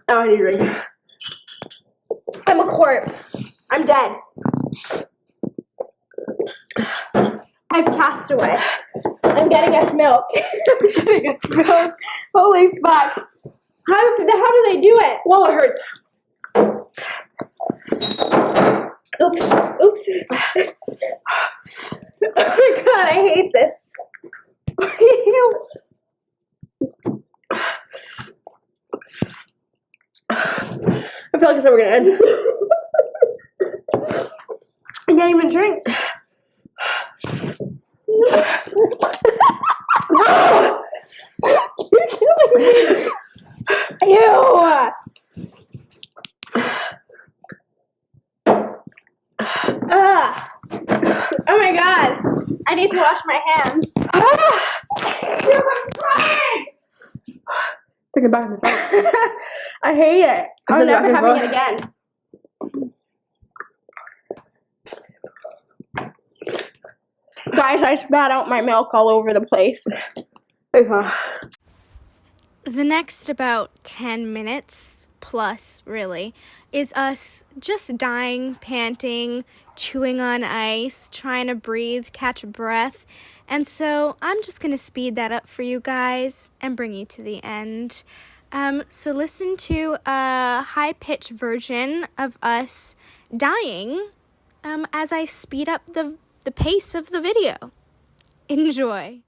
Oh, I need a drink. I'm a corpse. I'm dead. I've passed away. I'm getting us milk. Holy fuck. How do they do it? Whoa, it hurts. Oops. Oh my god, I hate this. I feel like it's never gonna end. I can't even drink. You're killing me. Ew. Oh my god. I need to wash my hands. I'm crying. Take it back in the face. I hate it. I'm never having it again. Guys, I spat out my milk all over the place. The next about 10 minutes plus, really, is us just dying, panting, chewing on ice, trying to breathe, catch a breath. And so I'm just going to speed that up for you guys and bring you to the end. So listen to a high-pitched version of us dying as I speed up the pace of the video. Enjoy.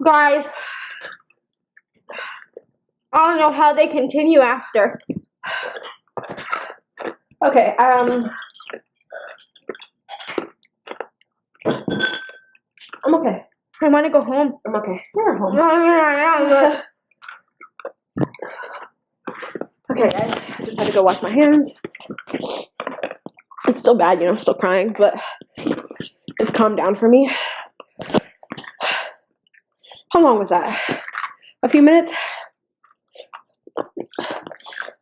Guys, I don't know how they continue after. Okay, I'm okay. I want to go home. I'm okay. We're home. Okay, guys, I just had to go wash my hands. It's still bad, you know, I'm still crying, but it's calmed down for me. How long was that? A few minutes?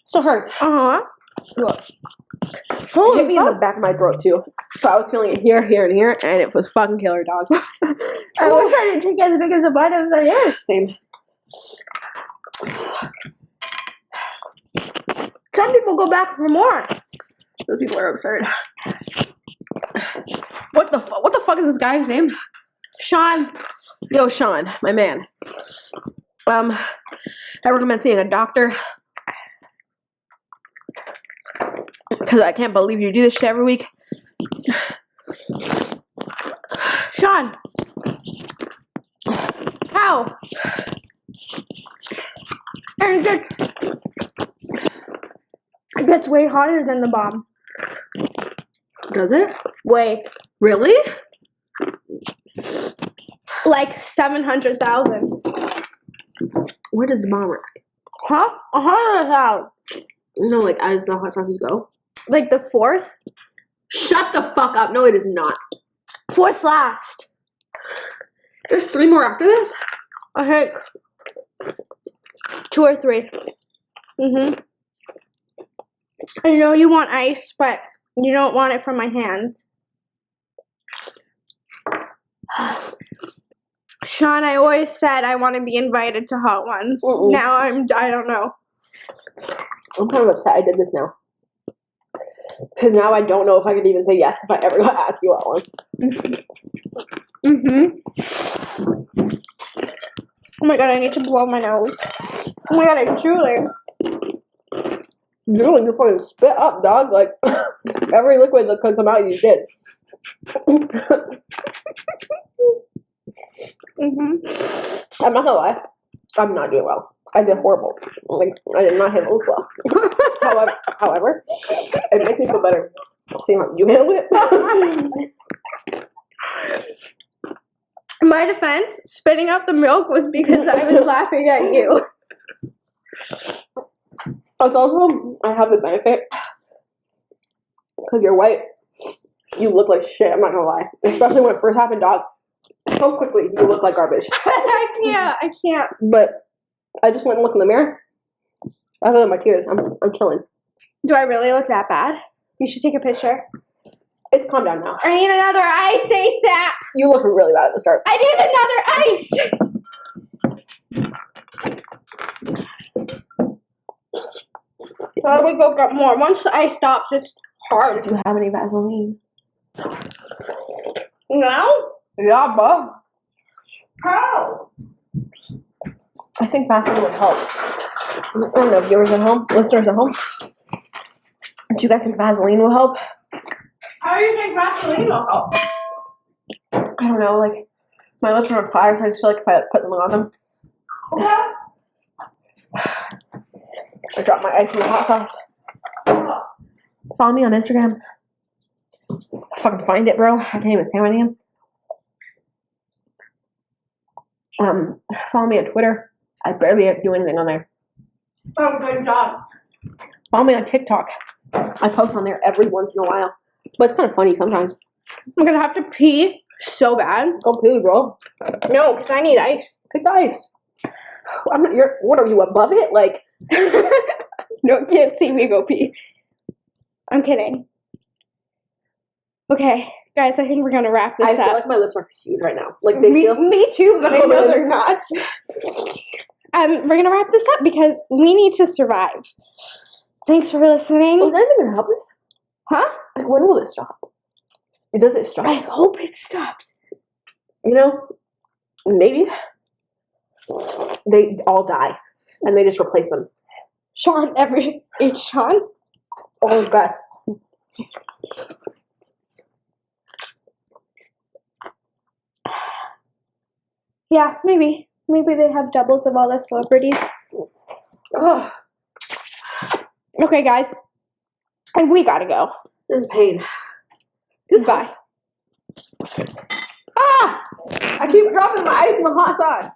Still hurts. Look. It hit me in the back of my throat, too. So I was feeling it here, here, and here, and it was fucking killer, dog. I wish I didn't take as big as a bite as I did. Same. Some people go back for more. Those people are absurd. What the fuck is this guy's name? Sean. Yo, Sean, my man. I recommend seeing a doctor. Because I can't believe you do this shit every week. Sean. How? And it gets way hotter than the bomb. Does it? Way. Really? Like 700,000. Where does the bomb work? Huh? 100,000. No, like as the hot sauces go. Like the fourth? Shut the fuck up. No, it is not. Fourth last. There's 3 more after this? I think 2 or 3. I know you want ice, but you don't want it from my hands. Sean, I always said I want to be invited to Hot Ones. Now I don't know. I'm kind of upset I did this now. Because now I don't know if I could even say yes if I ever got asked you out once. Oh my god, I need to blow my nose. Oh my god, I'm drooling. Drooling, you fucking spit up, dog. Like, every liquid that could come out, you did. I'm not gonna lie. I'm not doing well. I did horrible. Like, I did not handle this well. However, it makes me feel better seeing how you handle it. In my defense, spitting out the milk was because I was laughing at you. It's also, I have the benefit, because you're white, you look like shit, I'm not gonna lie. Especially when it first happened, dog. So quickly, you look like garbage. I can't. But I just went and looked in the mirror. Other than my tears, I'm chilling. Do I really look that bad? You should take a picture. It's calmed down now. I need another ice ASAP. You look really bad at the start. I need another ice. How do we go get more? Once the ice stops, it's hard. Do you have any Vaseline? No? Yeah, bro. How? I think Vaseline would help. I don't know, viewers at home, listeners at home. Do you guys think Vaseline will help? How do you think Vaseline will help? I don't know, like, my lips are on fire, so I just feel like if I put them on them. Okay. I dropped my ice in the hot sauce. Follow me on Instagram. Fucking find it, bro. I can't even say my name. Follow me on Twitter. I barely do anything on there. Oh, good job. Follow me on TikTok. I post on there every once in a while. But it's kind of funny sometimes. I'm gonna have to pee so bad. Go pee, bro. No, because I need ice. Pick the ice. I'm not, what are you, above it? Like, No, can't see me go pee. I'm kidding. Okay, guys, I think we're gonna wrap this I up. feel like my lips are huge right now. Like, they feel... Me too, but I know they're not. We're gonna wrap this up because we need to survive. Thanks for listening. Was anything gonna help us? Huh? Like, when will this stop? Does it stop? I hope it stops. You know, maybe they all die and they just replace them. Sean, it's Sean. Oh god. Yeah, maybe. Maybe they have doubles of all the celebrities. Oh, Okay, guys. And we gotta go. this is pain. Goodbye. Ah! I keep dropping my ice in the hot sauce.